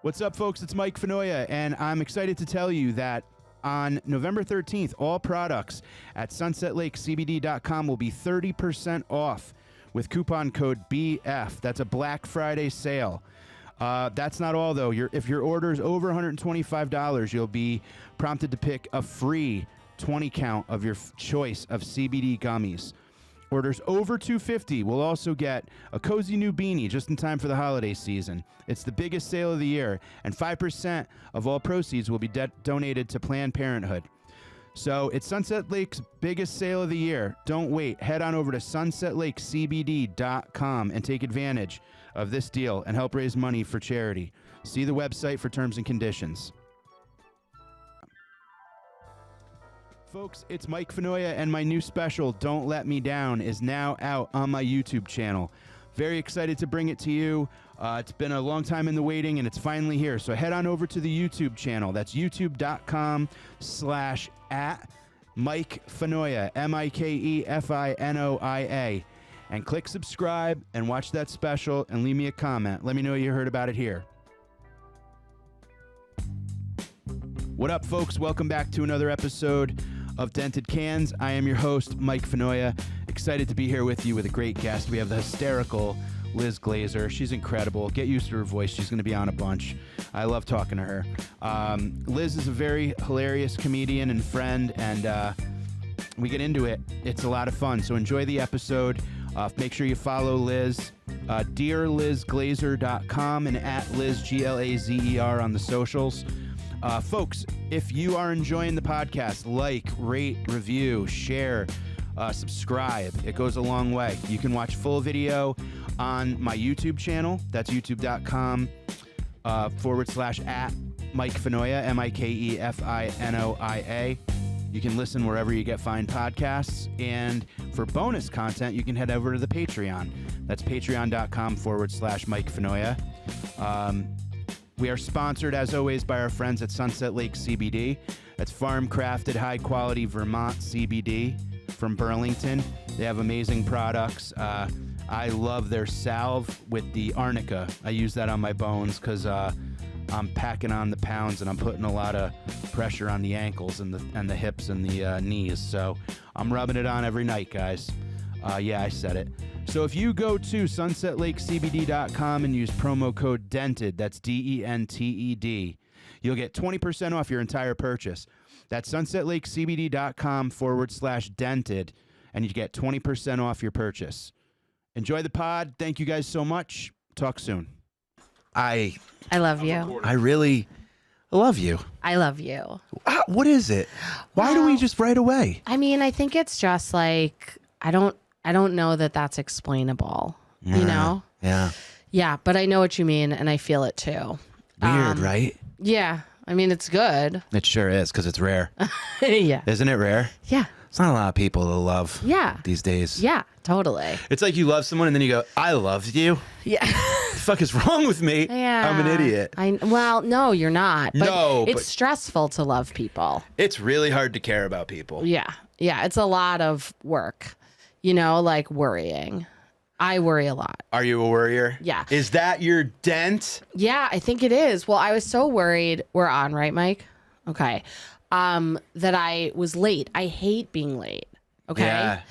What's up, folks? It's Mike Fenoya, and I'm excited to tell you that on November 13th, all products at sunsetlakecbd.com will be 30% off with coupon code BF. That's a Black Friday sale. That's not all, though. If your order is over $125, you'll be prompted to pick a free 20 count of your choice of CBD gummies. Orders over $250 will also get a cozy new beanie just in time for the holiday season. It's the biggest sale of the year, and 5% of all proceeds will be donated to Planned Parenthood. So it's Sunset Lake's biggest sale of the year. Don't wait. Head on over to sunsetlakecbd.com and take advantage of this deal and help raise money for charity. See the website for terms and conditions. Folks, it's Mike Fenoya, and my new special, Don't Let Me Down, is now out on my YouTube channel. Very excited to bring it to you. It's been a long time in the waiting, and it's finally here. So head on over to the YouTube channel. That's youtube.com/@MikeFenoya, MikeFinoia, and click subscribe and watch that special and leave me a comment. Let me know you heard about it here. What up, folks? Welcome back to another episode of Dented Cans. I am your host, Mike Fenoya. Excited to be here with you with a great guest. We have the hysterical Liz Glazer. She's incredible. Get used to her voice. She's going to be on a bunch. I love talking to her. Liz is a very hilarious comedian and friend, and we get into it. It's a lot of fun, so enjoy the episode. Make sure you follow Liz, dearlizglazer.com and @LizGlazer on the socials. Folks, if you are enjoying the podcast, like, rate, review, share, subscribe. It goes a long way. You can watch full video on my YouTube channel. That's youtube.com /@MikeFinoia, MikeFinoia. You can listen wherever you get fine podcasts. And for bonus content, you can head over to the Patreon. That's patreon.com /MikeFinoia. We are sponsored, as always, by our friends at Sunset Lake CBD. That's farm-crafted, high-quality Vermont CBD from Burlington. They have amazing products. I love their salve with the arnica. I use that on my bones because I'm packing on the pounds and I'm putting a lot of pressure on the ankles and the hips and the knees. So I'm rubbing it on every night, guys. Yeah, I said it. So if you go to sunsetlakecbd.com and use promo code DENTED, that's DENTED, you'll get 20% off your entire purchase. That's sunsetlakecbd.com /dented, and you get 20% off your purchase. Enjoy the pod. Thank you guys so much. Talk soon. I love you. I really love you. I love you. What is it? Why do we just right away? I mean, I think it's just like, I don't know that that's explainable, you know? Yeah. Yeah, but I know what you mean, and I feel it too. Weird, right? Yeah. I mean, it's good. It sure is, because it's rare. Yeah. Isn't it rare? Yeah. It's not a lot of people that love these days. Yeah, totally. It's like you love someone and then you go, I love you. Yeah. What the fuck is wrong with me? Yeah. I'm an idiot. Well, no, you're not. But No, it's but stressful to love people. it's really hard to care about people. Yeah. Yeah. It's a lot of work, you know, like worrying. I worry a lot. Are you a worrier? Yeah. Is that your dent? Yeah, I think it is. Well, I was so worried. We're on, right, Mike? Okay. That I was late. I hate being late. Okay. Yeah.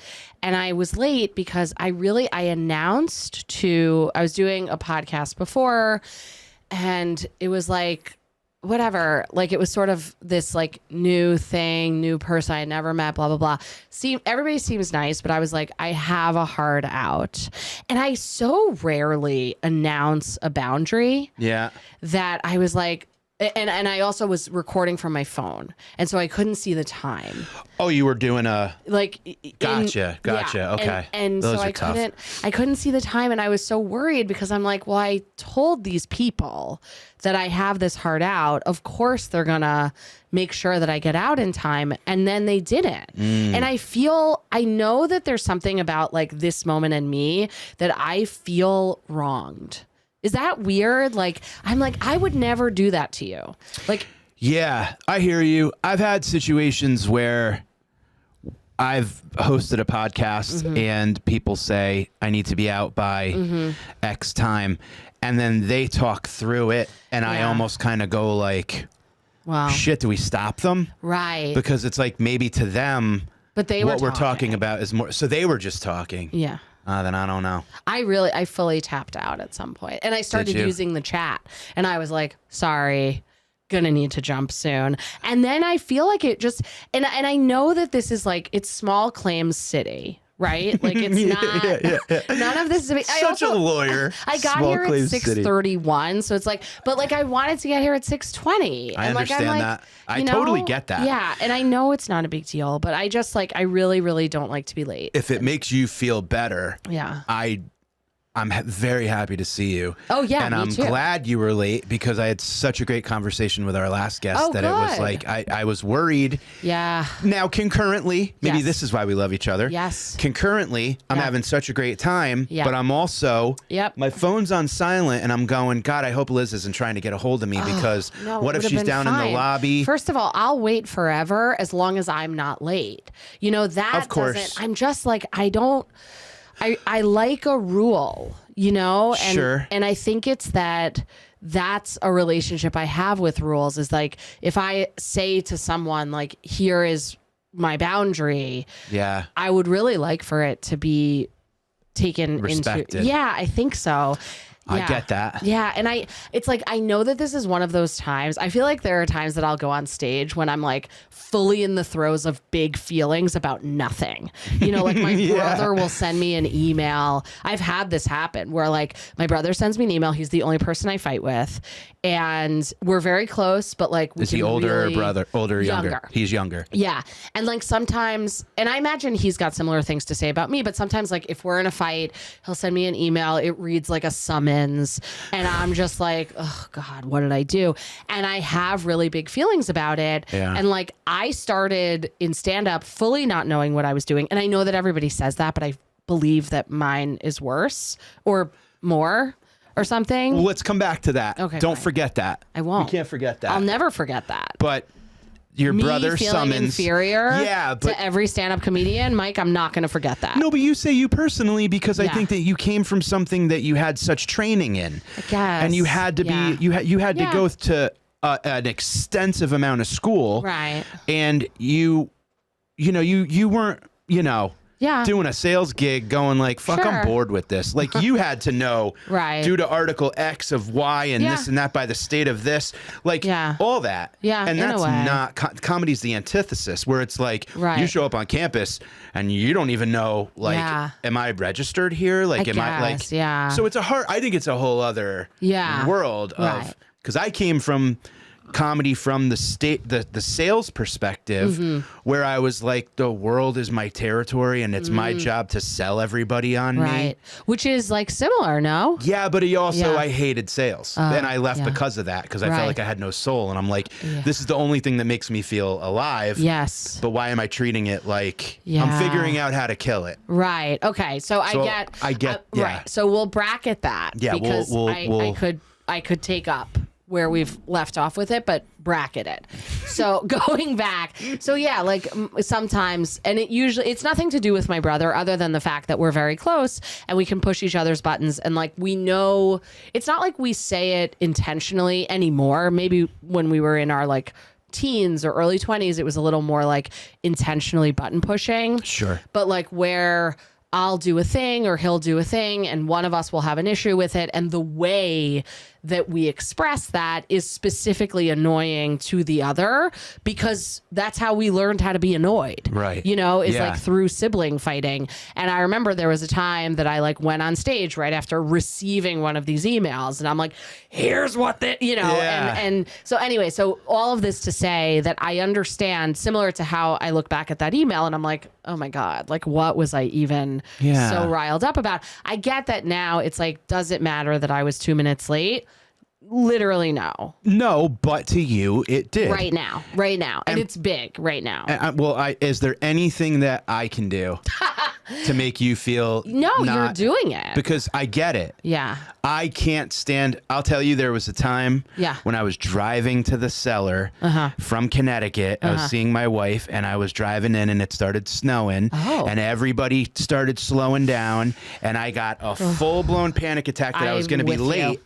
And I was late because I announced I was doing a podcast before, and it was like, whatever, like it was sort of this like new thing, new person I never met, blah, blah, blah. Everybody seems nice, but I was like, I have a hard out. And I so rarely announce a boundary that I was like, and I also was recording from my phone, and so I couldn't see the time. Oh, you were doing a Gotcha. Yeah. Okay. And Those so are I tough. couldn't see the time, and I was so worried because I'm like, well, I told these people that I have this hard out. Of course they're gonna make sure that I get out in time, and then they didn't. And I know that there's something about like this moment in me that I feel wronged. Is that weird? Like, I'm like, I would never do that to you. Like, Yeah, I hear you. I've had situations where I've hosted a podcast and people say I need to be out by X time. and then they talk through it, and I Yeah. almost kind of go like, Wow. shit, do we stop them? Right. Because it's like maybe to them, But they were what we're talking about is more. So they were just talking. Yeah. Then I don't know. I fully tapped out at some point, and I started you? using the chat, and I was like, sorry, gonna need to jump soon. And then I feel like it just, and I know that this is like, it's small claims city, right? Like it's not, none of this is, Such a lawyer. I got Small here at Claims City. 6:31, so it's like, but like I wanted to get here at 6:20. I and like, understand I'm like, that. I you know, totally get that. Yeah, and I know it's not a big deal, but I just like, I really, really don't like to be late. If it makes you feel better, Yeah. I'm very happy to see you. Oh yeah, and me I'm too. glad you were late because I had such a great conversation with our last guest Oh, that it was good. like I was worried. Yeah. Now concurrently, maybe Yes. this is why we love each other. Yes. Concurrently, I'm Yeah. having such a great time, Yeah. but I'm also Yep. my phone's on silent and I'm going, God, I hope Liz isn't trying to get a hold of me because No, what it if would've she's been down in fine. the lobby? First of all, I'll wait forever as long as I'm not late. You know, that Of course. doesn't, I'm just like, I like a rule, you know? And, Sure. And I think it's that's a relationship I have with rules is like, if I say to someone like, here is my boundary, Yeah. I would really like for it to be taken Respected. into. Yeah, I think so. I Yeah. get that. Yeah. And it's like, I know that this is one of those times. I feel like there are times that I'll go on stage when I'm like fully in the throes of big feelings about nothing. You know, like my Yeah. brother will send me an email. I've had this happen where like my brother sends me an email. He's the only person I fight with. And we're very close, but like we Is he can older really- or brother? Older or younger? Younger. He's younger. Yeah. And like sometimes, and I imagine he's got similar things to say about me, but sometimes like if we're in a fight, he'll send me an email. It reads like a summons. And I'm just like, oh God, what did I do? And I have really big feelings about it. Yeah. And like I started in stand up fully not knowing what I was doing. And I know that everybody says that, but I believe that mine is worse or more or something. Well, let's come back to that. Okay, Don't fine. forget that. I won't. You can't forget that. I'll never forget that. But your Me brother feeling summons. inferior Yeah, but to every stand-up comedian, Mike, I'm not going to forget that. no, but you say you personally because I Yeah. think that you came from something that you had such training in, I guess. and you had to Yeah. be you had to Yeah. go to an extensive amount of school, Right. and you weren't Yeah. doing a sales gig going like, fuck, Sure. I'm bored with this. Like you had to know Right. due to Article X of Y and Yeah. this and that by the state of this, like Yeah. all that. Yeah, And in a that's way. not, comedy's the antithesis where it's like, Right. you show up on campus and you don't even know, like, Yeah. am I registered here? Like, am I like, guess, yeah. So I think it's a whole other Yeah. world of, Right. because I came from comedy from the sales perspective Mm-hmm. where I was like, the world is my territory and it's my job to sell everybody on me. Right. Which is like similar, no? Yeah, but he also, Yeah. I hated sales. And I left yeah. because of that, because I Right. felt like I had no soul. And I'm like, this is the only thing that makes me feel alive. Yes. But why am I treating it like Yeah. I'm figuring out how to kill it? Right. Okay. So I get, yeah. Right. So we'll bracket that. Yeah, Because we'll- I could take up where we've left off with it, but bracket it. So going back. So yeah, like sometimes, and it's nothing to do with my brother other than the fact that we're very close and we can push each other's buttons. And like, we know it's not like we say it intentionally anymore. Maybe when we were in our like teens or early 20s, it was a little more like intentionally button pushing. Sure. But like where I'll do a thing or he'll do a thing and one of us will have an issue with it. And the way that we express that is specifically annoying to the other because that's how we learned how to be annoyed. Right. You know, is Yeah. like through sibling fighting. And I remember there was a time that I like went on stage right after receiving one of these emails and I'm like, here's what Yeah. and so anyway, so all of this to say that I understand similar to how I look back at that email and I'm like, oh my God, like what was I even Yeah. so riled up about? I get that now it's like, does it matter that I was 2 minutes late? Literally no. No, but to you, it did. Right now. And it's big right now. Is there anything that I can do to make you feel you're doing it. Because I get it. Yeah. I can't stand. I'll tell you, there was a time when I was driving to the cellar from Connecticut. I was seeing my wife, and I was driving in, and it started snowing, and everybody started slowing down, and I got a full-blown panic attack that I was going to be late.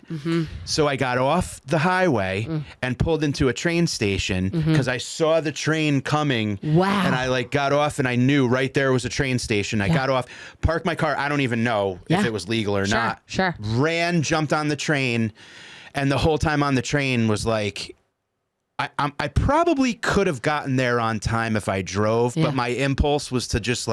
So I got off the highway and pulled into a train station because I saw the train coming. Wow. And I got off, and I knew right there was a train station. I got off, parked my car. I don't even know if it was legal or not. Sure. Ran, jumped on the train, and the whole time on the train was like, I probably could have gotten there on time if I drove, but my impulse was to just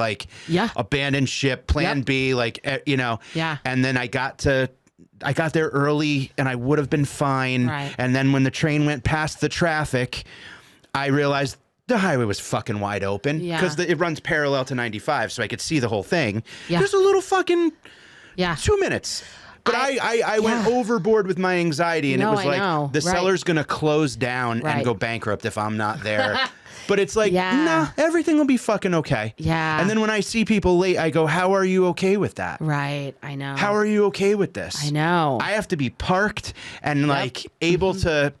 abandon ship, plan B, and then I got there early, and I would have been fine. Right. And then when the train went past the traffic, I realized the highway was fucking wide open because it runs parallel to 95, so I could see the whole thing. There's a little fucking 2 minutes. But I went overboard with my anxiety, and it was like the seller's going to close down and go bankrupt if I'm not there. But it's like, nah, everything will be fucking okay. Yeah. And then when I see people late, I go, how are you okay with that? Right. I know. How are you okay with this? I know. I have to be parked and able to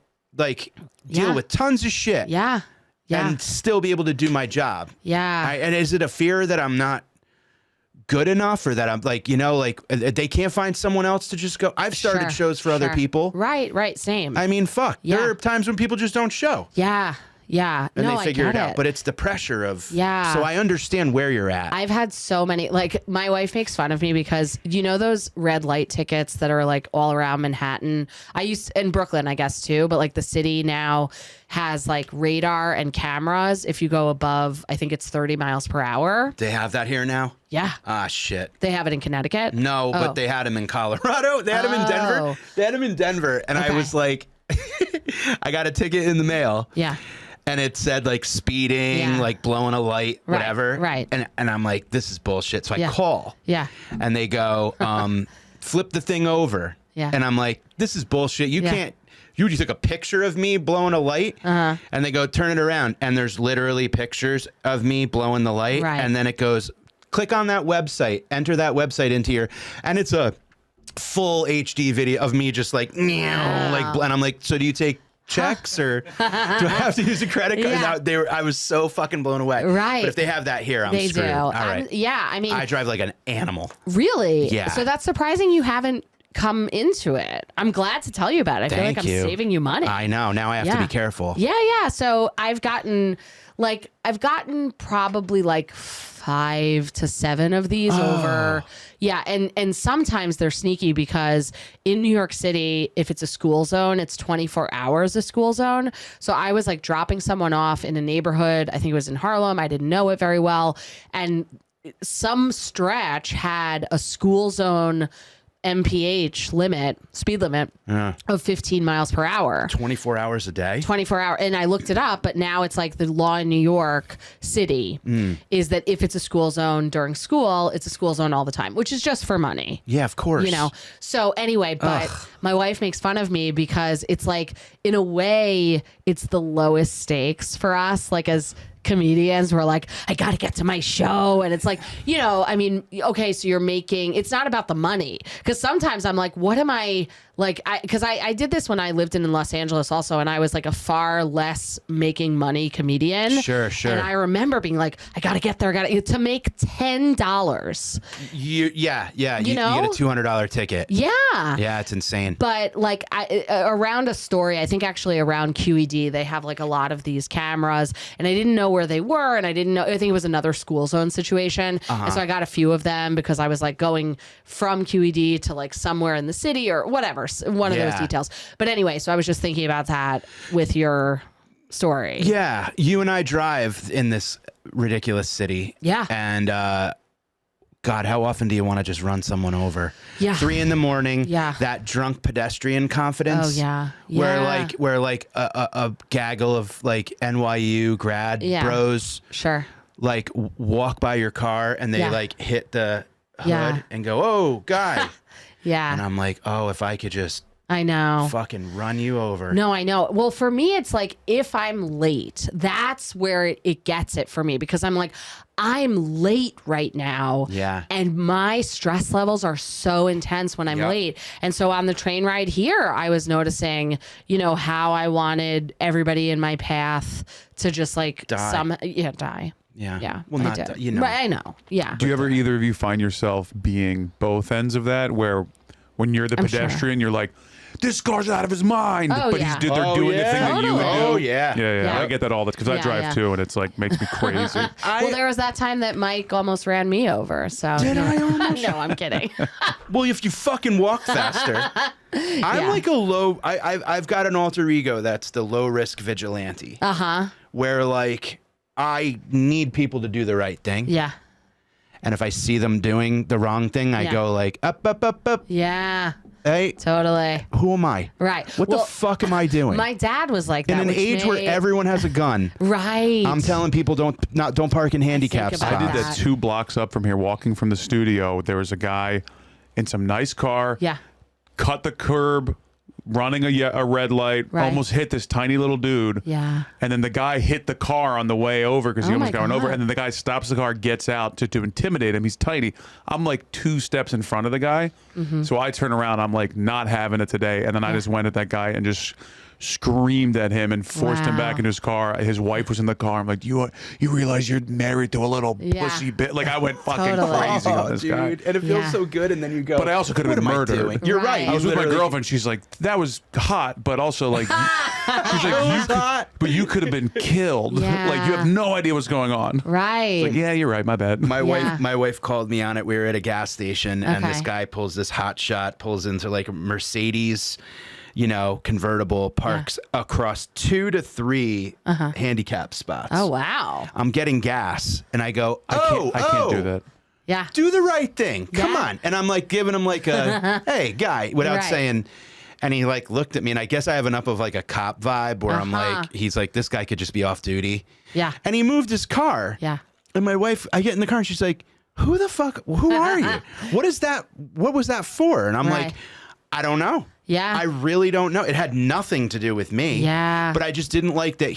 deal with tons of shit. Yeah. And still be able to do my job. Yeah. And is it a fear that I'm not good enough, or that I'm they can't find someone else to just go? I've started shows for other people. Right. Same. I mean, fuck. There are times when people just don't show. Yeah. And they figure it out. But it's the pressure of, so I understand where you're at. I've had so many, my wife makes fun of me because those red light tickets that are all around Manhattan. In Brooklyn, I guess too, but the city now has radar and cameras if you go above, I think it's 30 miles per hour. They have that here now? Yeah. Ah, shit. They have it in Connecticut? No, but they had them in Colorado. They had them in Denver. They had them in Denver. And I was like, I got a ticket in the mail. Yeah. And it said speeding, blowing a light, whatever. Right. And I'm like, this is bullshit. So I call. Yeah. And they go, flip the thing over. Yeah. And I'm like, this is bullshit. You can't. You just took a picture of me blowing a light. And they go, turn it around. And there's literally pictures of me blowing the light. Right. And then it goes, click on that website, enter that website into your, and it's a full HD video of me just and I'm like, so do you take checks or do I have to use a credit card? I was so fucking blown away. Right. But if they have that here, I'm they screwed. do. All right. I mean, I drive like an animal. Really? Yeah. So that's surprising you haven't come into it. I'm glad to tell you about it. I feel like I'm saving you money. I know. Now I have to be careful. Yeah. So I've gotten probably 5 to 7 of these over. Yeah. And sometimes they're sneaky because in New York City, if it's a school zone, it's 24 hours a school zone. So I was dropping someone off in a neighborhood. I think it was in Harlem. I didn't know it very well. And some stretch had a school zone MPH speed limit of 15 miles per hour. 24 hours a day? 24 hours. And I looked it up, but now it's the law in New York City is that if it's a school zone during school, it's a school zone all the time, which is just for money. Yeah, of course. So anyway, but my wife makes fun of me because it's in a way, it's the lowest stakes for us, as comedians. We're I got to get to my show. And it's I mean, okay, so you're making, it's not about the money. Because sometimes I'm what am I, because I did this when I lived in Los Angeles also, and I was a far less making money comedian. Sure. And I remember being I got to get there, to make $10. You get a $200 ticket. Yeah. Yeah, it's insane. But around a I think actually around QED, they have a lot of these cameras, and I didn't know where they were, and I didn't know, I think it was another school zone situation. And so I got a few of them because I was going from QED to somewhere in the city or whatever, one of those details. But anyway, so I was just thinking about that with your story. Yeah. You and I drive in this ridiculous city. Yeah. And, God, how often do you want to just run someone over? Yeah. 3 a.m. Yeah. That drunk pedestrian confidence. Oh, yeah. Where a gaggle of NYU grad bros. Sure. Walk by your car and they hit the hood and go, oh, guy. Yeah. And I'm oh, if I could just I know. Fucking run you over. No, I know. Well, for me, it's like if I'm late, that's where it gets it for me because I'm like, I'm late right now. Yeah. And my stress levels are so intense when I'm late. And so on the train ride here, I was noticing, how I wanted everybody in my path to just like die. Die. Yeah. Yeah. Well, I not did. die, you know. But I know. Yeah. Do you ever, either of you, find yourself being both ends of that, where when you're the pedestrian, you're like, this car's out of his mind, Oh, but yeah. they're doing the thing that you would do. Oh, yeah. Yeah. I get that all the time because I drive too, and it's like makes me crazy. Well, there was that time that Mike almost ran me over. So Did I almost? No, I'm kidding. Well, if you fucking walk faster. I'm like a low. I've got an alter ego that's the low risk vigilante. Where like I need people to do the right thing. Yeah. And if I see them doing the wrong thing, I go like up. Yeah. Hey, Totally. who am I? Right. What the fuck am I doing? My dad was like that. In an age where everyone has a gun. Right. I'm telling people don't park in handicap about spots. I did that 2 blocks up from here, walking from the studio. There was a guy in some nice car. Yeah. Cut the curb, running a red light, Right. almost hit this tiny little dude. Yeah. And then the guy hit the car on the way over because he Oh almost my got run over. God. And then the guy stops the car, gets out to intimidate him. He's tiny. I'm like 2 steps in front of the guy. So I turn around. I'm like, not having it today. And then I just went at that guy and just screamed at him and forced him back into his car. His wife was in the car. I'm like, you realize you're married to a little pussy bit? Like I went fucking crazy on this guy. And it feels so good. And then you go. But I also could have been "What am I murdered. doing?" You're right. I was with my literally- girlfriend. She's like, that was hot, but also like, she's like, It was hot. but you could have been killed. Yeah. Like you have no idea what's going on. Right. Like, yeah, you're right. My bad. My wife called me on it. We were at a gas station, and this Okay. guy pulls into like a Mercedes, convertible, parks across 2 to 3 handicap spots. Oh, wow. I'm getting gas, and I go, I can't do that. Yeah. Do the right thing. Come Yeah. on. And I'm like giving him like a, hey, guy, without Right. saying. And he like looked at me, and I guess I have enough of like a cop vibe where I'm like, he's like, this guy could just be off duty. Yeah. And he moved his car. Yeah. And my wife, I get in the car and she's like, who are you? What is that? What was that for? And I'm Right. like, I don't know. Yeah. I really don't know. It had nothing to do with me. Yeah. But I just didn't like that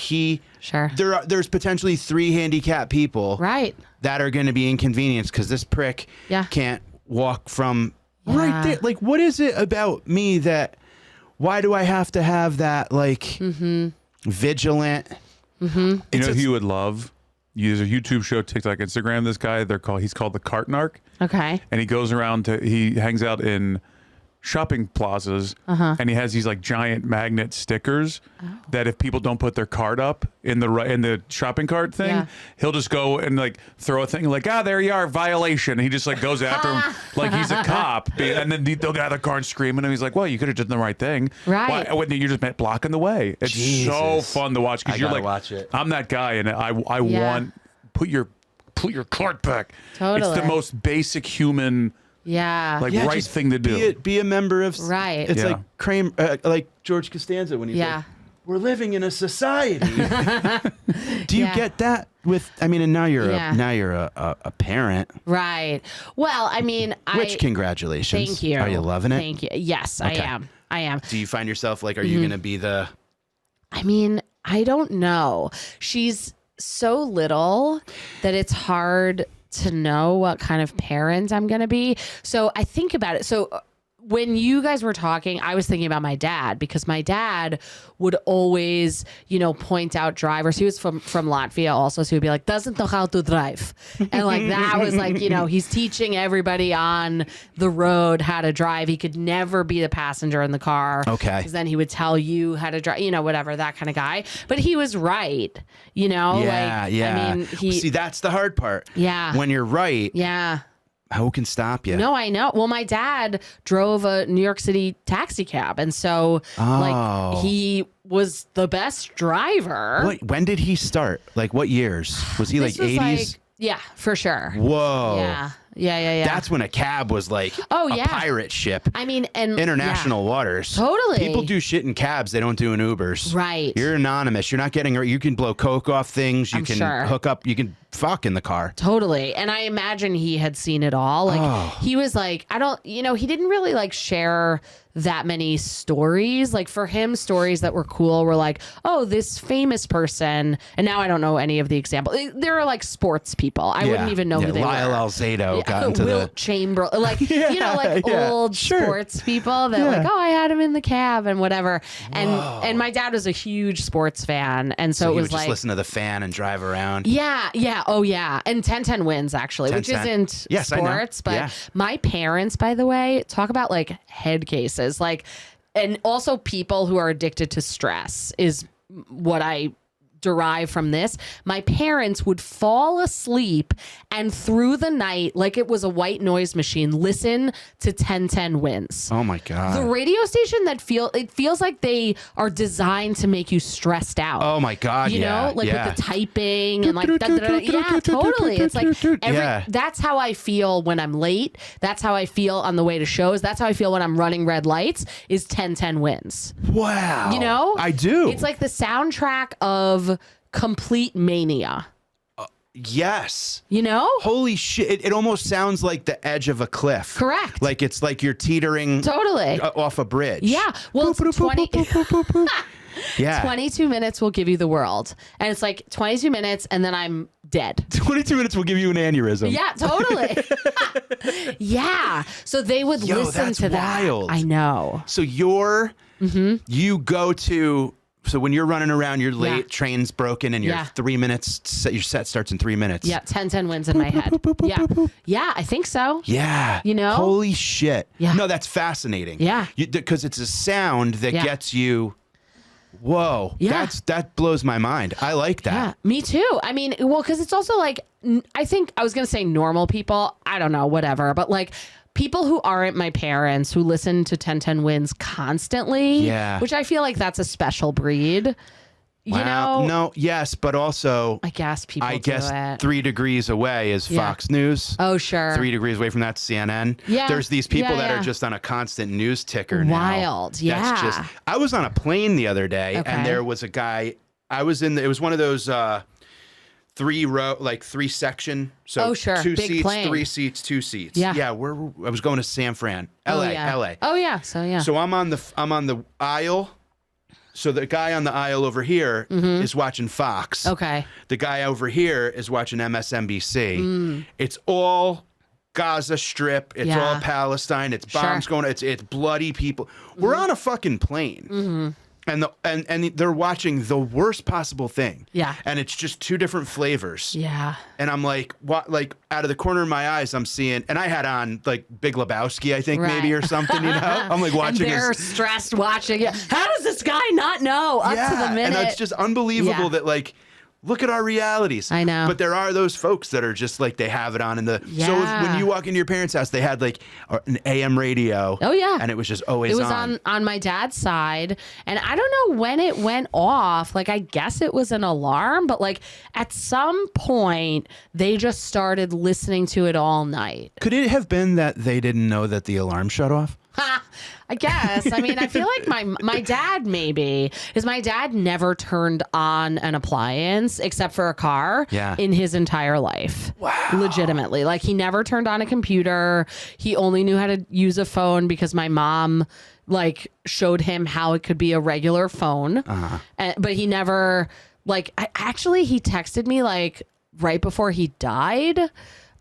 Sure. there's potentially 3 handicapped people Right. that are going to be inconvenienced because this prick can't walk from right there. Like, what is it about me why do I have to have that like vigilant? You know who you would love? There's a YouTube show, TikTok, Instagram. This guy, he's called the Cart Narc, Okay. and he goes around he hangs out in shopping plazas, and he has these like giant magnet stickers that if people don't put their cart up in the shopping cart thing, he'll just go and like throw a thing like, there you are, violation. And he just like goes after him like he's a cop, and then they'll get out of the car and screaming, and he's like, well, you could have done the right thing, Right? Why, you just meant blocking the way. It's so Jesus. fun to watch because I you're gotta like, watch it. I'm that guy, and I want put your cart back. Totally. It's the most basic human. Yeah. Like right just thing to do. Be a member of. Right. It's Yeah. like Kramer, like George Costanza when he's like, we're living in a society. Do you get that with? I mean, and now you're a parent. Right. Well, I mean, Which congratulations. Thank you. Are you loving it? Thank you. Yes, Okay. I am. Do you find yourself like, are you going to be the? I mean, I don't know. She's so little that it's hard to know what kind of parent I'm going to be. So I think about it. So when you guys were talking, I was thinking about my dad because my dad would always, point out drivers. He was from Latvia also. So he'd be like, doesn't know how to drive. And like, that was like, he's teaching everybody on the road how to drive. He could never be the passenger in the car. Okay. Because then he would tell you how to drive, whatever, that kind of guy. But he was right, Yeah, like, yeah. I mean, See, that's the hard part. Yeah. When you're right, yeah. who can stop you? No, I know. Well, my dad drove a New York City taxi cab. And so, like, he was the best driver. When did he start? Like, what years? Was he This like was 80s? Yeah, for sure. Whoa. Yeah. That's when a cab was like a pirate ship. I mean, and International waters. Totally. People do shit in cabs. They don't do in Ubers. Right. You're anonymous. You're not getting. You can blow coke off things. You can hook up. You can fuck in the car. Totally. And I imagine he had seen it all. Like he was like, he didn't really like share that many stories. Like for him, stories that were cool were like, oh, this famous person, and now I don't know any of the examples. There are like sports people. I wouldn't even know who they Lyle were. Alzado got into Wilt Chamberlain, like you know, like old sports people that like, oh, I had him in the cab and whatever. And my dad was a huge sports fan, and so it you was would just like listen to the fan and drive around. yeah, oh yeah, and 10-10 wins actually, which 10-10. isn't Yes, I know. sports, but Yeah. my parents, by the way, talk about like head cases, like, and also people who are addicted to stress is what I derive from this. My parents would fall asleep and through the night, like it was a white noise machine, listen to 10-10 wins. Oh my God. The radio station that feels like they are designed to make you stressed out. Oh my God. You know, like with the typing and like, yeah, totally. It's like, that's how I feel when I'm late. That's how I feel on the way to shows. That's how I feel when I'm running red lights is 10-10 wins. Wow. You know? I do. It's like the soundtrack of complete mania. Yes. You know? Holy shit. It almost sounds like the edge of a cliff. Correct. Like it's like you're teetering Totally. Off a bridge. Yeah. Well, it's 20. Yeah. 22 minutes will give you the world. And it's like 22 minutes and then I'm dead. 22 minutes will give you an aneurysm. Yeah, totally. Yeah. So they would listen that's to that. wild. I know. So you go to, so when you're running around, you're late, Yeah. train's broken, and you're Yeah. 3 minutes, your set starts in 3 minutes. Yeah, 10-10 wins in my head. Yeah. Yeah, I think so. Yeah. You know? Holy shit. Yeah. No, that's fascinating. Yeah. Because it's a sound that Yeah. gets you, whoa. Yeah. That blows my mind. I like that. Yeah, me too. I mean, well, because it's also like, I think I was going to say normal people. I don't know, whatever. But like people who aren't my parents who listen to 10-10 wins constantly. Yeah. Which I feel like that's a special breed. You Wow. know? No, yes, but also, I guess people I do guess it. 3 degrees away is Yeah. Fox News. Oh, sure. 3 degrees away from that, CNN. Yeah. There's these people Yeah, that yeah. are just on a constant news ticker now. Wild. Yeah. That's just, I was on a plane the other day Okay. and there was a guy, it was one of those 3 section. So Oh, sure. 2 Big seats, plane. 3 seats, 2 seats. Yeah. Yeah. I was going to San Fran, LA, Oh, yeah. LA. Oh, yeah. So, yeah. So I'm on the aisle. So the guy on the aisle over here is watching Fox. Mm-hmm. Okay. The guy over here is watching MSNBC. It's all Gaza Strip. It's Yeah. all Palestine. It's bombs Sure. going. It's bloody people. We're on a fucking plane. And they're watching the worst possible thing. Yeah. And it's just 2 different flavors. Yeah. And I'm like, what? Like out of the corner of my eyes, I'm seeing, and I had on like Big Lebowski, I think maybe, Right. or something. You know, I'm like watching. And they're stressed watching it. How does this guy not know up to the minute? And it's just unbelievable Yeah. that like, look at our realities. I know. But there are those folks that are just like, they have it on in the, so Yeah. when you walk into your parents' house, they had like an AM radio. Oh, yeah. And it was just always It was on my dad's side, and I don't know when it went off. Like, I guess it was an alarm, but like at some point they just started listening to it all night. Could it have been that they didn't know that the alarm shut off? I guess. I mean, I feel like my dad maybe, because my dad never turned on an appliance except for a car in his entire life. Wow. Legitimately. Like, he never turned on a computer. He only knew how to use a phone because my mom like showed him how it could be a regular phone. But he never like, he texted me like right before he died.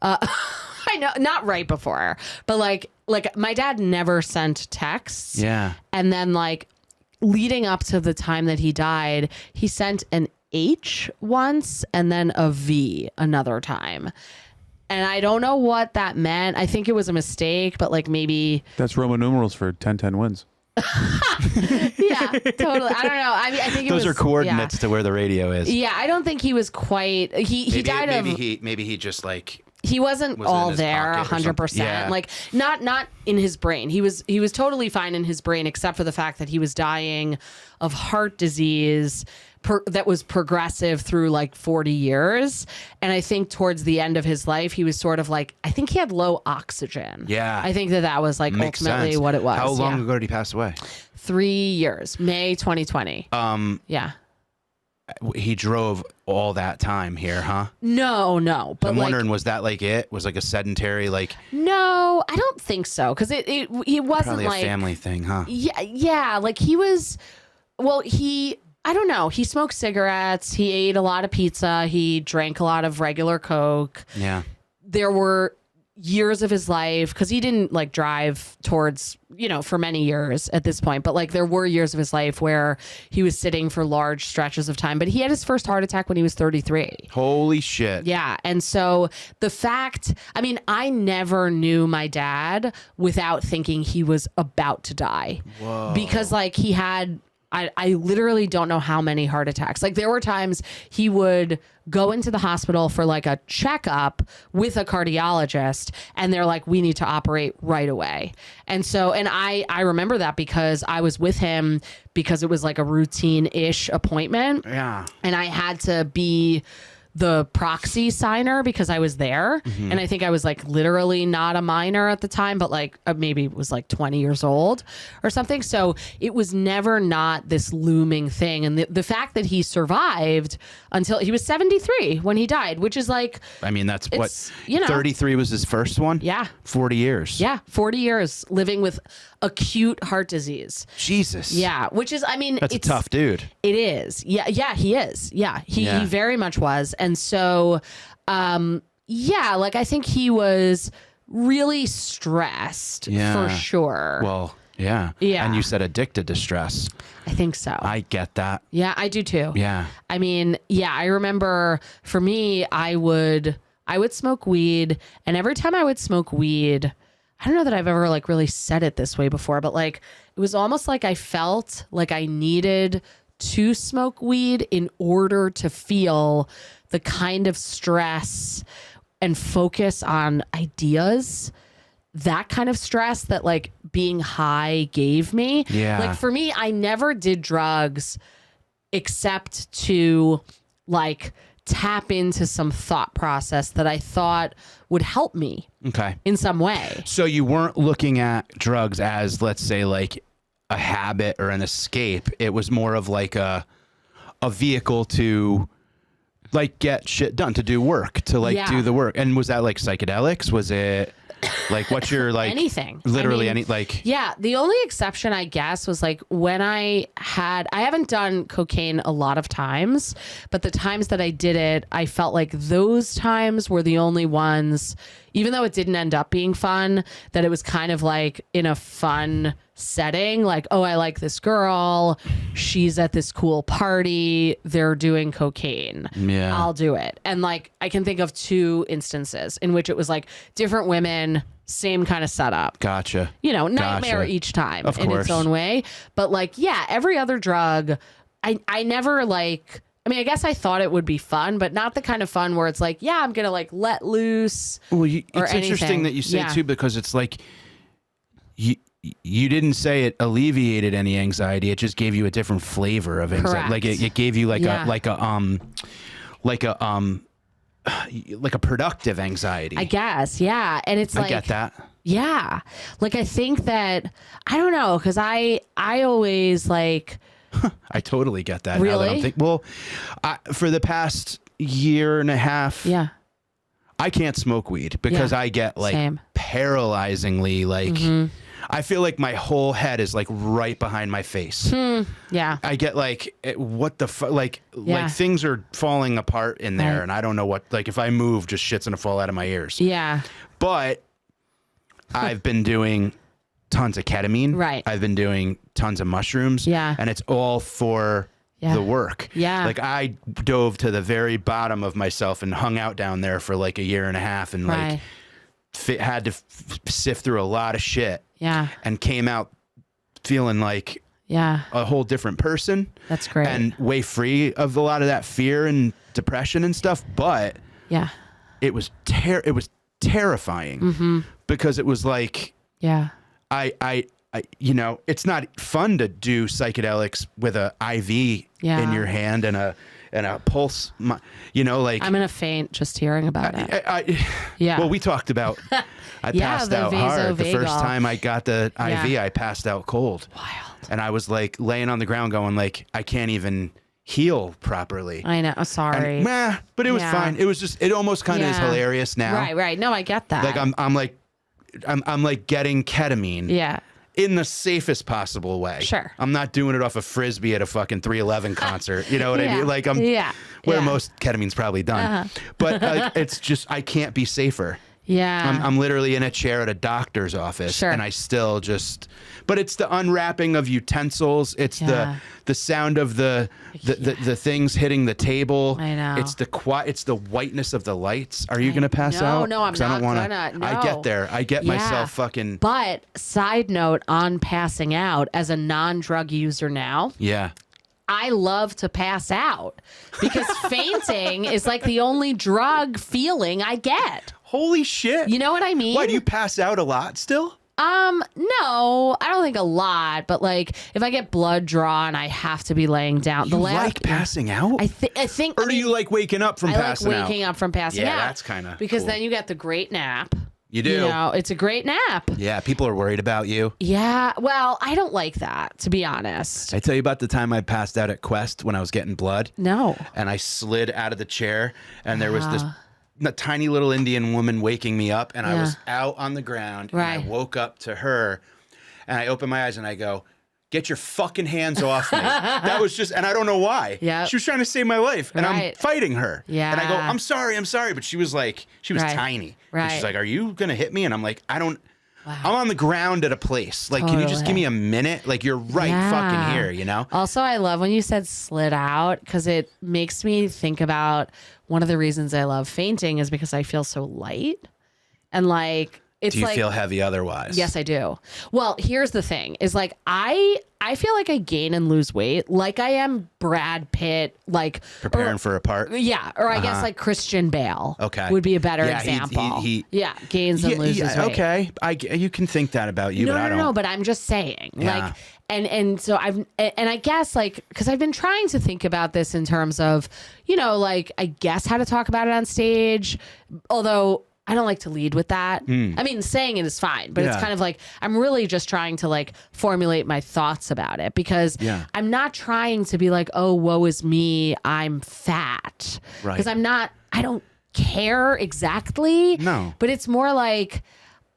I know, not right before, but like my dad never sent texts. Yeah. And then like leading up to the time that he died, he sent an H once and then a V another time. And I don't know what that meant. I think it was a mistake, but like maybe. That's Roman numerals for 10-10 wins. Yeah, totally. I don't know. I mean, I think Those are coordinates to where the radio is. Yeah, I don't think he was quite. He died of. Maybe he just like. He wasn't Was all in his there pocket or 100%. something. Yeah. Like not in his brain. He was totally fine in his brain, except for the fact that he was dying of heart disease that was progressive through like 40 years. And I think towards the end of his life, he was sort of like, I think he had low oxygen. Yeah. I think that was like Makes ultimately sense. what it was. How long ago did he pass away? 3 years, May 2020. Yeah. he drove all that time here, huh? No. But I'm like, wondering, was that like it? Was like a sedentary, like no, I don't think so. Because he wasn't probably a like family thing, huh? Yeah. Like he was. Well, I don't know. He smoked cigarettes. He ate a lot of pizza. He drank a lot of regular Coke. Yeah. There were years of his life, because he didn't like drive towards, for many years at this point, but like there were years of his life where he was sitting for large stretches of time. But he had his first heart attack when he was 33. Holy shit. Yeah. And so the fact, I never knew my dad without thinking he was about to die. Whoa. Because like he had, I literally don't know how many heart attacks. Like there were times he would go into the hospital for like a checkup with a cardiologist, and they're like, we need to operate right away. And so, and I remember that because I was with him because it was like a routine-ish appointment. Yeah. And I had to be the proxy signer because I was there. Mm-hmm. And I think I was like literally not a minor at the time, but like maybe was like 20 years old or something. So it was never not this looming thing. And the fact that he survived until he was 73 when he died, which is like, That's what, 33 was his first one? Yeah. 40 years. Yeah. 40 years living with acute heart disease. Jesus. Yeah. Which is, that's a tough dude. It is. Yeah. Yeah, he is. Yeah. He very much was. And so, like I think he was really stressed for sure. Well, yeah. Yeah. And you said addicted to stress. I think so. I get that. Yeah, I do too. Yeah. I remember for me, I would smoke weed, and every time I would smoke weed, I don't know that I've ever like really said it this way before, but like it was almost like I felt like I needed to smoke weed in order to feel the kind of stress and focus on ideas, that kind of stress that like being high gave me. Yeah. Like for me, I never did drugs except to like tap into some thought process that I thought would help me in some way. So you weren't looking at drugs as, let's say, like a habit or an escape. It was more of like a vehicle to like get shit done, to do work, to like do the work. And was that like psychedelics? Was it like, what's your like anything? Literally Yeah. The only exception, I guess, was like when I haven't done cocaine a lot of times, but the times that I did it, I felt like those times were the only ones, even though it didn't end up being fun, that it was kind of like in a fun setting. Like, oh, I like this girl. She's at this cool party. They're doing cocaine. Yeah. I'll do it. And like, I can think of 2 instances in which it was like different women, same kind of setup. Gotcha. Nightmare each time Of in course. its own way. But like, yeah, every other drug, I never like, I guess I thought it would be fun, but not the kind of fun where it's like, yeah, I'm going to like let loose. Well, or it's anything. interesting that you say too, because it's like you didn't say it alleviated any anxiety. It just gave you a different flavor of anxiety. Correct. Like it gave you like a productive anxiety. I guess. Yeah. And it's like, I get that. Yeah. Like, I think that, I don't know, because I always like, I totally get that. Really? Now that I'm well, for the past year and a half, yeah. I can't smoke weed because I get like Same. paralyzingly like, I feel like my whole head is like right behind my face. Yeah. I get like, what the fuck? Like things are falling apart in there, Right. and I don't know what. Like if I move, just shit's gonna fall out of my ears. Yeah. But I've been doing tons of ketamine. Right. I've been doing tons of mushrooms. Yeah. And it's all for the work. Yeah. Like I dove to the very bottom of myself and hung out down there for like a year and a half, and Right. like had to sift through a lot of shit. Yeah. And came out feeling like Yeah. a whole different person. That's great. And way free of a lot of that fear and depression and stuff. But yeah. it was terrifying because it was like, Yeah. I it's not fun to do psychedelics with a IV in your hand and a pulse, like I'm gonna faint just hearing about it. Yeah. Well, we talked about, I passed the out hard. The first vasovagal. time I got the IV, Yeah. I passed out cold. Wild. And I was like laying on the ground going like, I can't even heal properly. I know. Sorry. And, but it was fine. It was just, it almost kind of is hilarious now. Right. No, I get that. Like I'm like getting ketamine. Yeah. In the safest possible way. Sure. I'm not doing it off a Frisbee at a fucking 311 concert. You know what I mean? Like where most ketamine's probably done. But it's just, I can't be safer. Yeah. I'm literally in a chair at a doctor's office and I still just, but it's the unwrapping of utensils. It's the sound of the things hitting the table. I know. It's the whiteness of the lights. Are you going to pass out? No, I'm not I don't wanna, gonna. No. I get there. I get myself fucking. But side note on passing out, as a non-drug user now. Yeah. I love to pass out because fainting is like the only drug feeling I get. Holy shit. You know what I mean? Why, do you pass out a lot still? No, I don't think a lot, but like if I get blood drawn, I have to be laying down. You like passing out? I think. Or do you like waking up from passing out? I like waking up from passing out. Yeah, that's kind of because cool. then you get the great nap. You do. You know, it's a great nap. Yeah, people are worried about you. Yeah, well, I don't like that, to be honest. I tell you about the time I passed out at Quest when I was getting blood. No. And I slid out of the chair, and there was this tiny little Indian woman waking me up, and I was out on the ground, and I woke up to her, and I opened my eyes, and I go, "Get your fucking hands off me." That was just, and I don't know why. Yeah. She was trying to save my life, and I'm fighting her. Yeah. And I go, I'm sorry. But she was like, she was tiny. And she's like, "Are you going to hit me?" And I'm like, I'm on the ground at a place. Like, can you just give me a minute? Like, you're fucking here, you know? Also, I love when you said slid out because it makes me think about one of the reasons I love fainting is because I feel so light. And like, it's do you like, feel heavy otherwise? Yes, I do. Well, here's the thing is like, I feel like I gain and lose weight like I am Brad Pitt, like preparing for a part. Yeah. Or I guess like Christian Bale would be a better example. He gains and loses weight. Okay. You can think that about you, but I don't. No, but I'm just saying like, and so I guess like, cause I've been trying to think about this in terms of, you know, like I guess how to talk about it on stage, although I don't like to lead with that. I mean, saying it is fine, but it's kind of like, I'm really just trying to like formulate my thoughts about it because I'm not trying to be like, oh, woe is me, I'm fat. Right. Because I don't care exactly. No. But it's more like,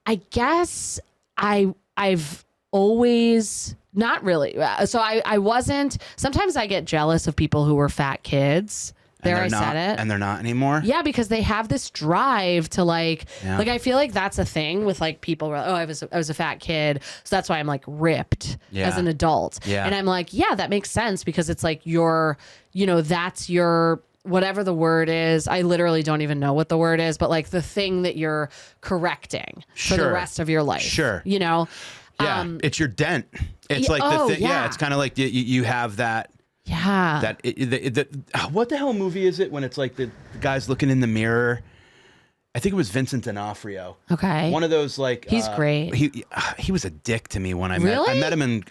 I guess I've always not really. So I wasn't, sometimes I get jealous of people who were fat kids. Said it. And they're not anymore? Yeah, because they have this drive to like I feel like that's a thing with like people. Oh, I was a fat kid, so that's why I'm like ripped as an adult. Yeah. And I'm like, yeah, that makes sense because it's like that's your whatever the word is. I literally don't even know what the word is, but like the thing that you're correcting for the rest of your life. Sure. You know? Yeah. It's your dent. It's like the thing. Yeah. It's kind of like you have that. Yeah. What the hell movie is it when it's like the guy's looking in the mirror? I think it was Vincent D'Onofrio. Okay. One of those like he's great. He was a dick to me when I met him in.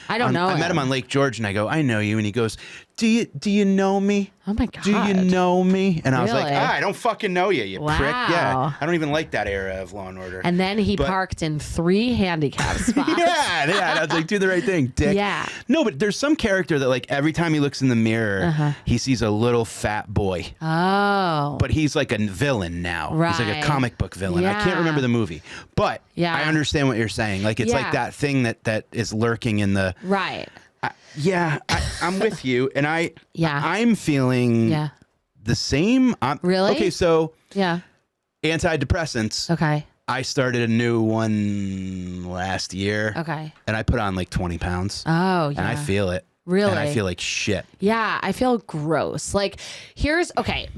I don't know. I met him on Lake George, and I go, "I know you," and he goes, "Do you know me?" Oh my god. Do you know me? And I was like, Really? I don't fucking know you, you Wow. prick. Yeah. I don't even like that era of Law and Order. And then he parked in 3 handicap spots. yeah. I was like, do the right thing, dick. Yeah. No, but there's some character that like every time he looks in the mirror, he sees a little fat boy. Oh. But he's like a villain now. Right. He's like a comic book villain. I Yeah. can't remember the movie. But I understand what you're saying. Like it's like that thing that is lurking in the Right. I'm with you, and I'm feeling the same. Really? Okay, so Yeah. antidepressants. Okay. I started a new one last year. Okay. And I put on like 20 pounds. Oh, yeah. And I feel it. Really? And I feel like shit. Yeah, I feel gross. Like,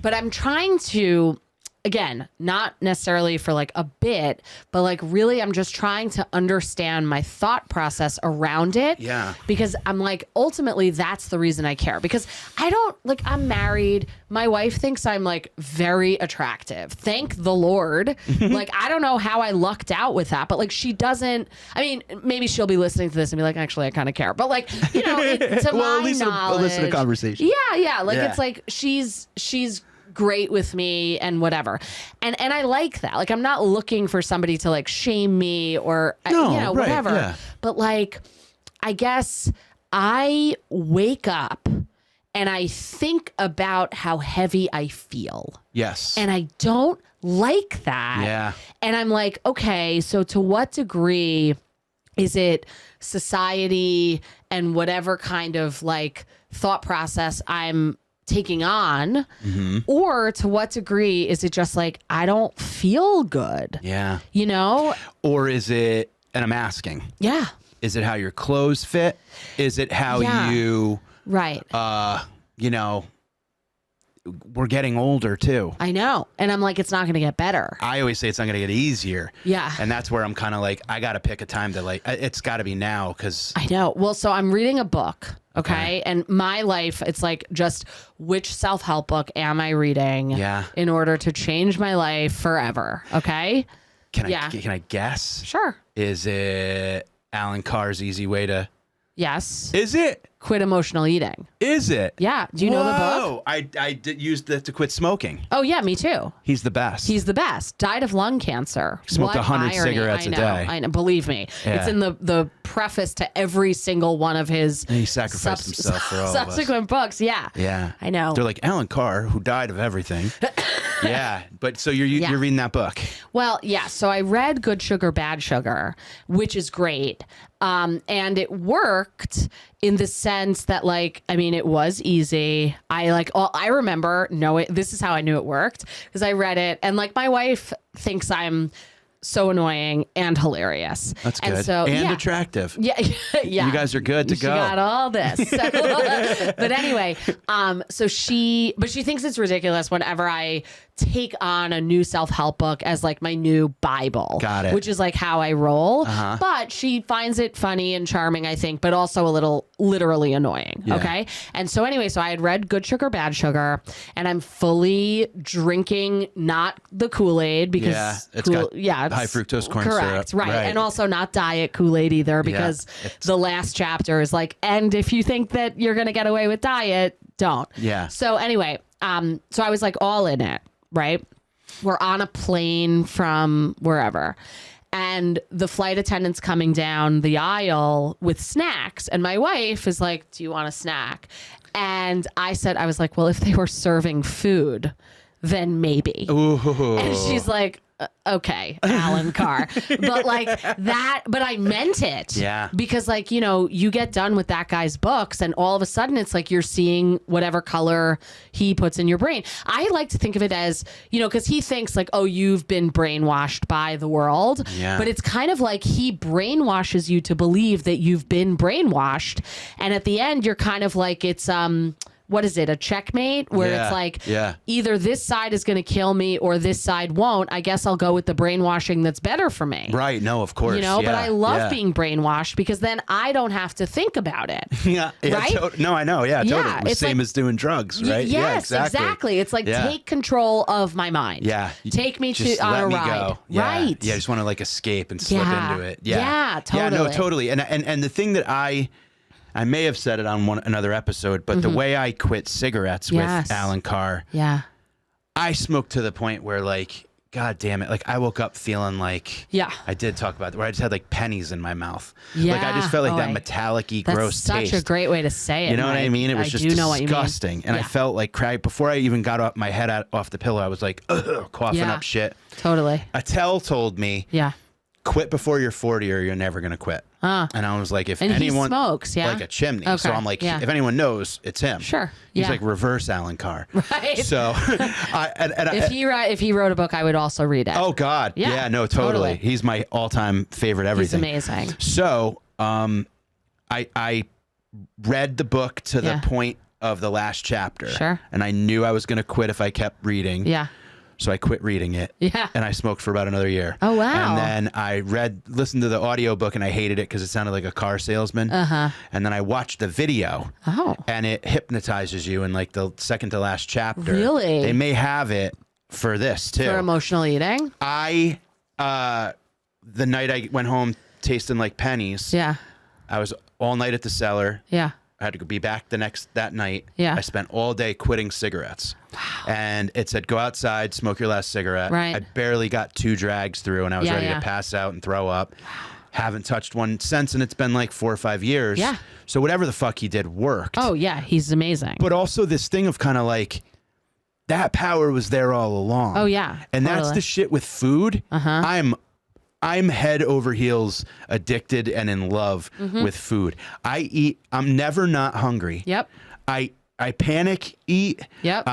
but I'm trying to, again, not necessarily for like a bit, but like really I'm just trying to understand my thought process around it. Yeah. Because I'm like, ultimately that's the reason I care. Because I'm married. My wife thinks I'm like very attractive. Thank the Lord. Like, I don't know how I lucked out with that, but like she doesn't, I mean, maybe she'll be listening to this and be like, actually, I kind of care. But like, to well, my at least knowledge. listen to conversation. Yeah. Like, it's like, she's great with me and whatever. And I like that. Like, I'm not looking for somebody to like shame me or, whatever. Yeah. But like, I guess I wake up and I think about how heavy I feel. Yes. And I don't like that. Yeah. And I'm like, okay, so to what degree is it society and whatever kind of like thought process I'm taking on, or to what degree is it just like, I don't feel good? Yeah. You know? Or is it, and I'm asking, Yeah. is it how your clothes fit? Is it how you, Right. you know, we're getting older too. I know. And I'm like, it's not going to get better. I always say it's not going to get easier. Yeah. And that's where I'm kind of like, I got to pick a time to like, it's got to be now because. I know. Well, so I'm reading a book. Okay. And my life, it's like just which self-help book am I reading Yeah. in order to change my life forever? Okay. Can Yeah. I guess? Sure. Is it Alan Carr's Easy Way to? Yes. Is it? Quit emotional eating. Is it? Yeah. Do you know the book? I did use that to quit smoking. Oh, yeah. Me too. He's the best. He's the best. Died of lung cancer. Smoked What 100 irony. cigarettes I a know, day. I know. Believe me. Yeah. It's in the preface to every single one of his And he sacrificed himself for all of us. subsequent books. Yeah. Yeah. I know. They're like Alan Carr, who died of everything. Yeah. But so you're reading that book. Well, yeah. So I read Good Sugar, Bad Sugar, which is great. And it worked in the sense that, like, I mean, it was easy. I remember this is how I knew it worked because I read it, and like my wife thinks I'm so annoying and hilarious. That's good. And so, and attractive. Yeah, yeah. You guys are good to She go. got all this. So, but anyway, so she thinks it's ridiculous whenever I take on a new self-help book as like my new Bible. Got it. Which is like how I roll. Uh-huh. But she finds it funny and charming, I think, but also a little literally annoying. Yeah. Okay. And so anyway, so I had read Good Sugar, Bad Sugar, and I'm fully drinking not the Kool-Aid because It's got high it's fructose corn correct, syrup. right. And also not diet Kool-Aid either because the last chapter is like, and if you think that you're going to get away with diet, don't. Yeah. So anyway, so I was like all in it, right? We're on a plane from wherever. And the flight attendant's coming down the aisle with snacks. And my wife is like, do you want a snack? And I was like, well, if they were serving food, then maybe. Ooh. And she's like, okay, Alan Carr. But like that, but I meant it. Yeah. Because like, you know, you get done with that guy's books and all of a sudden it's like you're seeing whatever color he puts in your brain. I like to think of it as, you know, because he thinks like, oh, you've been brainwashed by the world. Yeah. But it's kind of like he brainwashes you to believe that you've been brainwashed. And at the end, you're kind of like, it's, what is it? A checkmate where it's like either this side is going to kill me or this side won't. I guess I'll go with the brainwashing that's better for me. Right. No, of course. You know, but I love being. being brainwashed because then I don't have to think about it. Yeah. Right? No, I know. Yeah. Yeah, Totally. it's Same like- as doing drugs, right? Yes, exactly. It's like take control of my mind. Yeah. Take me Just on let a me ride. go. Yeah. Right. Yeah. I just want to like escape and slip Yeah. into it. Yeah. Yeah, Yeah. No, totally. totally. And the thing that I may have said it on another episode, but the way I quit cigarettes Yes. with Alan Carr, Yeah. I smoked to the point where like, God damn it. Like I woke up feeling like, I did talk about it, where I just had like pennies in my mouth. Yeah. Like I just felt like that Oh, metallic-y, That's gross such taste. a great way to say it. You know what I Mike. mean? It was just do know what you mean. disgusting. And I Yeah. felt like crap. Before I even got off my head off the pillow, I was like, ugh, coughing Yeah. up shit. Totally. Attell told me, Yeah. quit before you're 40 or you're never going to quit. And I was like, if And anyone he smokes, yeah? like a chimney. Okay, So I'm like, yeah. if anyone knows, it's him. Sure. He's Yeah. like reverse Alan Carr. Right. So If he wrote a book, I would also read it. oh God. Yeah, Yeah, no, totally. totally. He's my all-time favorite everything. He's amazing. So, I read the book to the point of the last chapter. Sure. And I knew I was going to quit if I kept reading. Yeah. So I quit reading it. Yeah. And I smoked for about another year. Oh, wow. And then I listened to the audiobook and I hated it because it sounded like a car salesman. Uh-huh. And then I watched the video. Oh. And it hypnotizes you in like the second to last chapter. Really? They may have it for this too. For emotional eating? The night I went home tasting like pennies. Yeah. I was all night at the cellar. Yeah. I had to be back that night. Yeah. I spent all day quitting cigarettes. Wow. And it said, go outside, smoke your last cigarette. Right. I barely got 2 drags through and I was ready to pass out and throw up. Haven't touched one since, and it's been like 4 or 5 years. Yeah. So whatever the fuck he did worked. Oh yeah, he's amazing. But also this thing of kind of like that power was there all along. Oh yeah. And that's the shit with food. I'm head over heels addicted and in love with food. I'm never not hungry. Yep. I panic eat. Yep.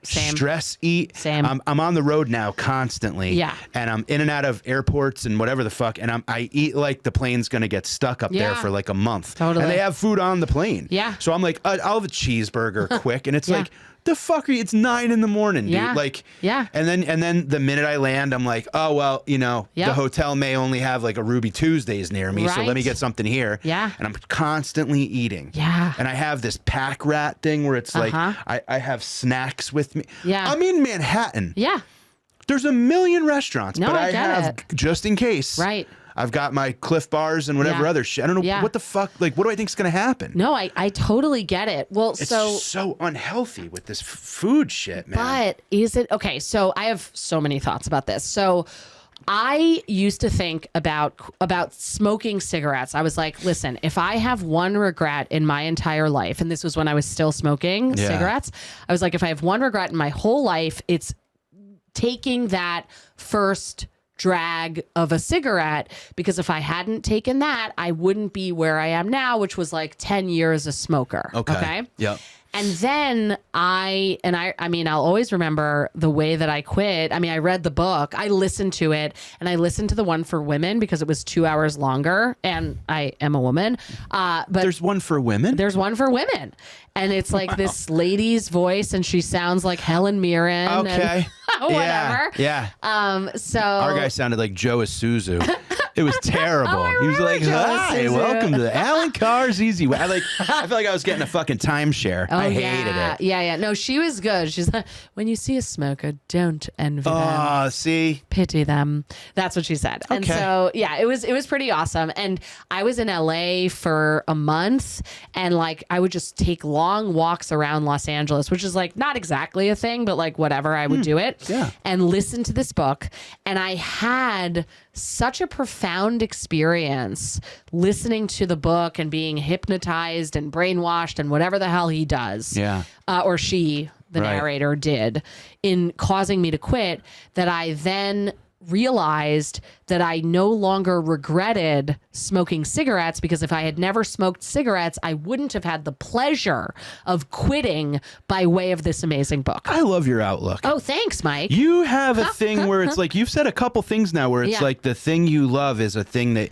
Same. Stress eat. Same. I'm on the road now constantly. Yeah. And I'm in and out of airports and whatever the fuck. And I eat like the plane's gonna get stuck up there for like a month. Totally. And they have food on the plane. Yeah. So I'm like, I'll have a cheeseburger quick. And it's Yeah. like, the fuck are you? It's 9 a.m, dude. Yeah. Like, Yeah. And then the minute I land, I'm like, oh well, the hotel may only have like a Ruby Tuesdays near me, so let me Right. get something here. Yeah. And I'm constantly eating. Yeah. And I have this pack rat thing where it's like I have snacks with me. Yeah. I'm in Manhattan. Yeah. There's a million restaurants, No, but I I get have it. just in case. Right. I've got my Cliff Bars and whatever Yeah. other shit. I don't know Yeah. what the fuck. Like, what do I think is going to happen? No, I totally get it. Well, It's so so unhealthy with this food shit, man. but is it okay? So I have so many thoughts about this. So I used to think about smoking cigarettes. I was like, listen, if I have one regret in my entire life, and this was when I was still smoking cigarettes, I was like, if I have one regret in my whole life, it's taking that first drag of a cigarette, because if I hadn't taken that, I wouldn't be where I am now, which was like 10 years a smoker. Okay. Yep. And then I mean, I'll always remember the way that I quit. I mean, I read the book, I listened to it, and I listened to the one for women because it was 2 hours longer, and I am a woman. But There's one for women? there's one for women. And it's like this lady's voice, and she sounds like Helen Mirren. Okay. And whatever. Yeah. So Our guy sounded like Joe Isuzu. It was terrible. He was remember like, Joe "Hi, Isuzu." welcome to the Alan Carr's Easy Way." I feel like I was getting a fucking timeshare. I hated it. Yeah. No, she was good. She's like, when you see a smoker, don't envy them. Oh, see, Pity them. That's what she said. And Okay. so, yeah, it was pretty awesome. And I was in LA for a month, and like I would just take long walks around Los Angeles, which is like not exactly a thing, but like whatever, I would do it. Yeah. And listen to this book. And I had such a profound experience listening to the book and being hypnotized and brainwashed and whatever the hell he does. Yeah. Or she, the Right. narrator, did in causing me to quit, that I then realized that I no longer regretted smoking cigarettes, because if I had never smoked cigarettes, I wouldn't have had the pleasure of quitting by way of this amazing book. I love your outlook. Oh, thanks, Mike. You have a thing where it's like, you've said a couple things now where it's Yeah. like the thing you love is a thing that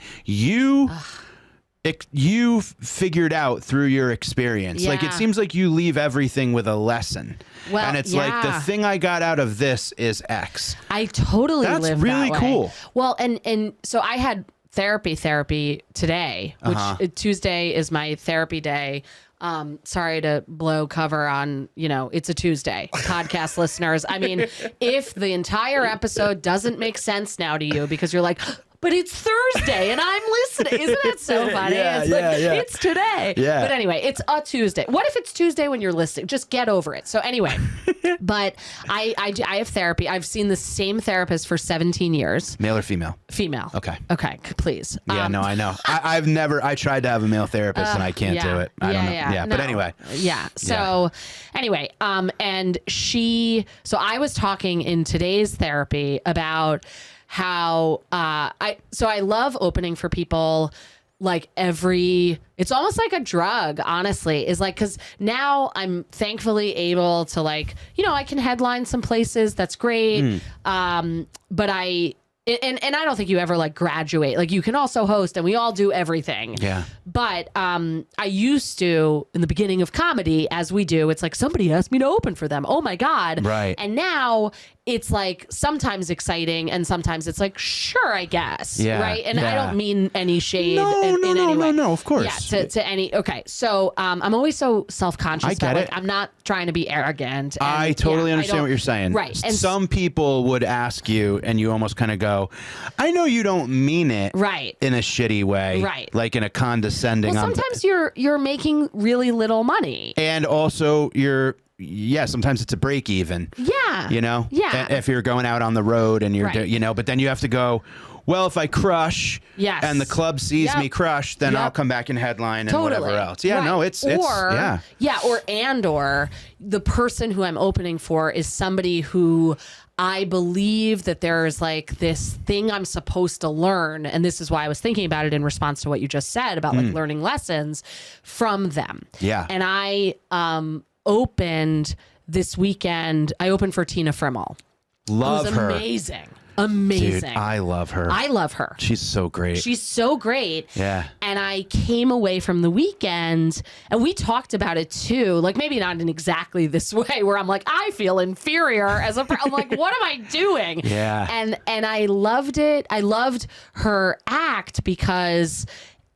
you figured out through your experience. Like, it Yeah. seems like you leave everything with a lesson. Well, and it's like, the yeah. thing I got out of this is X. I totally That's live really that way. cool. Well, and so I had therapy today, which Tuesday is my therapy day. Sorry to blow cover on, it's a Tuesday. Podcast listeners. I mean, if the entire episode doesn't make sense now to you because you're like, but it's Thursday and I'm listening. Isn't that so funny? Yeah, it's it's today. Yeah. But anyway, it's a Tuesday. What if it's Tuesday when you're listening? Just get over it. So anyway, but I have therapy. I've seen the same therapist for 17 years. Male or female? Female. Okay. Okay, please. Yeah, no, I know. I tried to have a male therapist and I can't do it. I don't know. Yeah, but No. anyway. Yeah. So anyway, and so I was talking in today's therapy about how I love opening for people like it's almost like a drug, honestly, is like, because now I'm thankfully able to like, I can headline some places. That's great. But and I don't think you ever like graduate. Like, you can also host, and we all do everything. Yeah. But I used to, in the beginning of comedy, as we do, it's like somebody asked me to open for them. Oh my God. Right. And now it's like sometimes exciting and sometimes it's like, sure, I guess. Yeah, Right. And I yeah. don't mean any shade No, in any way. no, of course. Yeah. To any. Okay. So I'm always so self-conscious. I get about, it. like, I'm not trying to be arrogant. And, I totally yeah, understand don't- what you're saying. Right. And Some people would ask you and you almost kind of go, I know you don't mean it Right. in a shitty way. Right. Like in a condescending. Well, sometimes you're making really little money. and also sometimes it's a break even. Yeah. Yeah. Yeah. If you're going out on the road and you're, Right. but then you have to go, well, if I crush Yes. and the club sees Yep. me crush, then Yep. I'll come back and headline and Totally. whatever else. Yeah, Right. no, it's or the person who I'm opening for is somebody who I believe that there's like this thing I'm supposed to learn. And this is why I was thinking about it in response to what you just said about like learning lessons from them. Yeah. And I opened this weekend, I opened for Tina Frimmel. love It was her. amazing. Amazing. Dude, I love her. I love her. She's so great. She's so great. Yeah. And I came away from the weekend and we talked about it too. Like maybe not in exactly this way where I'm like, I feel inferior as a I'm like, what am I doing? Yeah. And I loved it. I loved her act because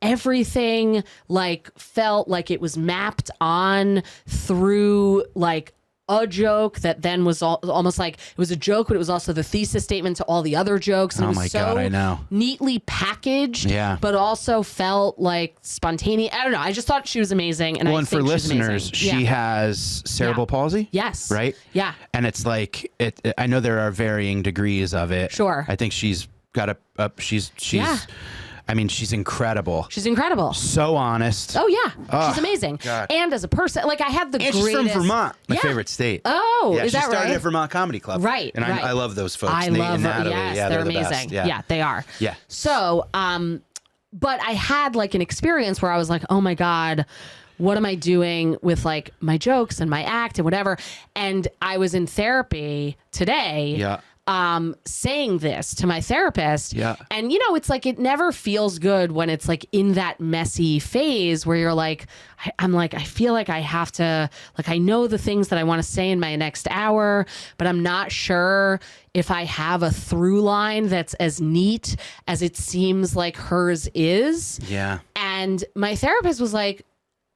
everything like felt like it was mapped on through like a joke that then was almost like it was a joke, but it was also the thesis statement to all the other jokes. And Oh it was my so God, I know. neatly packaged, Yeah. but also felt like spontaneous. I don't know. I just thought she was amazing. And Well, I and think for she's listeners, amazing. she has cerebral palsy. Yes. Right? Yeah. And it's like I know there are varying degrees of it. Sure. I think she's got she's Yeah. I mean, she's incredible. She's incredible. So honest. Oh yeah, she's amazing. God. And as a person, like I had the And greatest. she's from Vermont, my Yeah. favorite state. Oh, yeah, is she that started right? at Vermont Comedy Club. Right, And right. I love those folks. I Nate love and her. Natalie. Yes, Yeah, they're the best. amazing. Yeah. They are. Yeah. So, but I had like an experience where I was like, oh my God, what am I doing with like my jokes and my act and whatever? And I was in therapy today. Yeah. Saying this to my therapist. Yeah. And you know, it's like it never feels good when it's like in that messy phase where you're like, I'm like, I feel like I have to, like, I know the things that I want to say in my next hour, but I'm not sure if I have a through line that's as neat as it seems like hers is. Yeah. And my therapist was like,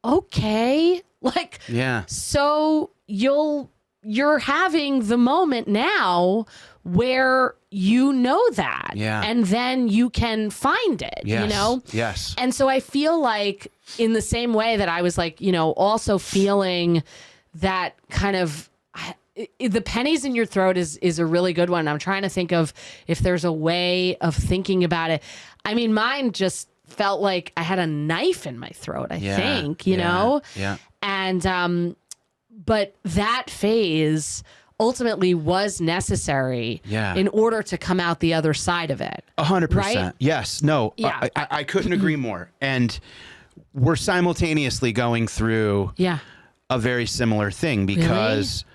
okay, like, Yeah. so you're having the moment now where you know that. Yeah. And then you can find it, Yes. you know? Yes. And so I feel like in the same way that I was like, you know, also feeling that kind of the pennies in your throat is a really good one. I'm trying to think of if there's a way of thinking about it. I mean, mine just felt like I had a knife in my throat, I think, you know? Yeah. And, but that phase ultimately was necessary in order to come out the other side of it. 100%. Right? Yes. No, Yeah. I couldn't agree more. And we're simultaneously going through a very similar thing because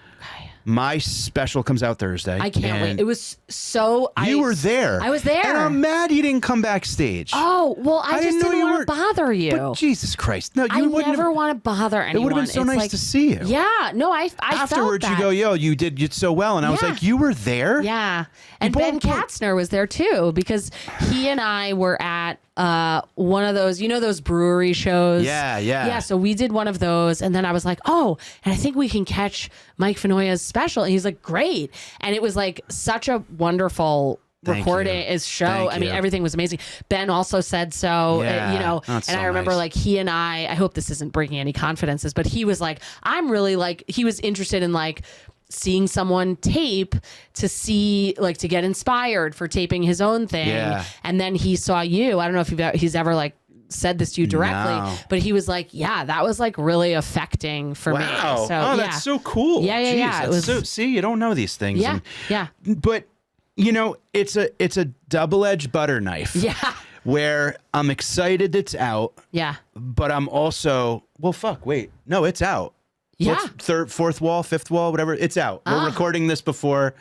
my special comes out Thursday. I can't wait. and It was so... You were there. I was there. And I'm mad you didn't come backstage. Oh, well, I just didn't want to bother you. But Jesus Christ. No, you I wouldn't never have, want to bother anyone. it would have been so It's nice like, to see you. Yeah. No, I Afterwards, felt you that. go, yo, you did so well. And I was Yeah. like, you were there? Yeah. And You Ben both- Katzner was there too because he and I were at one of those, you know, those brewery shows. Yeah. Yeah. So we did one of those. And then I was like, oh, and I think we can catch Mike Fenoya's special. And he's like, great. And it was like such a wonderful Thank recording you. his show. Thank I mean, you. everything was amazing. Ben also said so, Yeah, you know, that's and so I remember nice. like he and I hope this isn't breaking any confidences, but he was like, I'm really like, he was interested in like, seeing someone tape to see like to get inspired for taping his own thing. Yeah. And then he saw you. I don't know if he's ever like said this to you directly, No. but he was like, yeah, that was like really affecting for me. Wow. So, oh, that's so cool. Yeah, yeah, Jeez, yeah. It that's was- so, see, you don't know these things. Yeah. Yeah. But you know, it's a double-edged butter knife. Yeah. Where I'm excited it's out, Yeah. but I'm also wait. No, it's out. Yeah. What's third, fourth wall, fifth wall, whatever. It's out. We're recording this before.